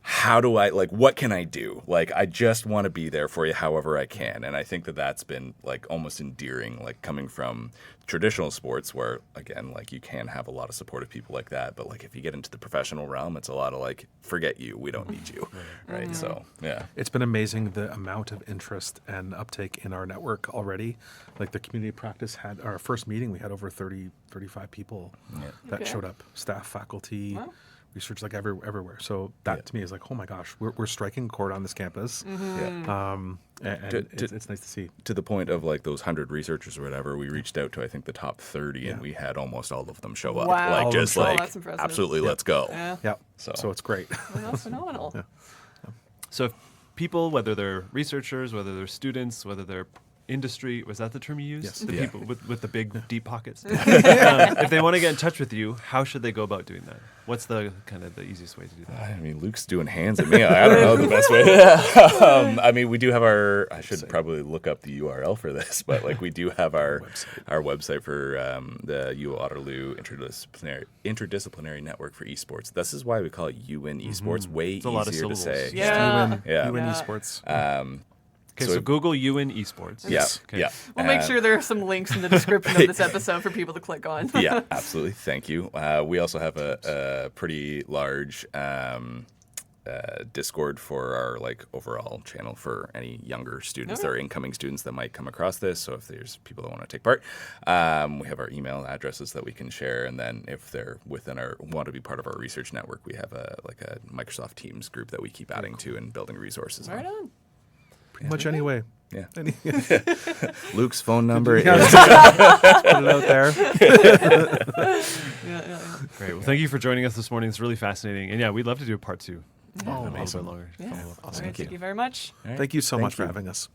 C: How do I, what can I do? I just want to be there for you however I can. And I think that's been almost endearing, coming from traditional sports, where again, you can have a lot of supportive people like that, but if you get into the professional realm, it's a lot of forget you, we don't need you. Right. Mm-hmm. So yeah,
D: it's been amazing the amount of interest and uptake in our network already. The community practice had our first meeting, we had over 35 people that showed up, staff, faculty, research, everywhere. So that to me is oh my gosh, we're striking a chord on this campus. And it's nice to see. To
C: the point of those 100 researchers or whatever, we reached out to I think the top 30, and we had almost all of them show up.
A: Wow.
C: Just
A: that's impressive.
C: Absolutely, let's go.
D: Yeah. So it's great.
A: Well, that's phenomenal.
B: So if people, whether they're researchers, whether they're students, whether they're industry, was that the term you used?
D: Yes.
B: The people with the big deep pockets. If they want to get in touch with you, how should they go about doing that? What's the kind of the easiest way to do that?
C: I mean, Luke's doing hands at me. I don't know the best way. I mean, we do have I should probably look up the URL for this, but we do have our website for the Waterloo Interdisciplinary Network for Esports. This is why we call it UWIN Esports. Way
B: it's a lot of
C: easier to
B: syllables.
C: say.
D: UWIN Esports.
B: Okay, so Google UWIN Esports.
C: Yeah,
B: okay.
C: yeah.
A: We'll make sure there are some links in the description of this episode for people to click on.
C: Yeah, absolutely. Thank you. We also have a pretty large Discord for our overall channel for any younger students or incoming students that might come across this. So if there's people that want to take part, we have our email addresses that we can share, and then if they're want to be part of our research network, we have a Microsoft Teams group that we keep adding to and building resources
A: Right on.
D: Pretty much anyway.
C: Yeah. Luke's phone number is...
D: Put it out there.
B: Great. Well, thank you for joining us this morning. It's really fascinating. And yeah, we'd love to do a part 2.
D: Oh,
B: A little bit
D: awesome.
B: longer.
A: Yeah.
D: Awesome.
A: All right, thank you very much.
D: Thank you so much for having us.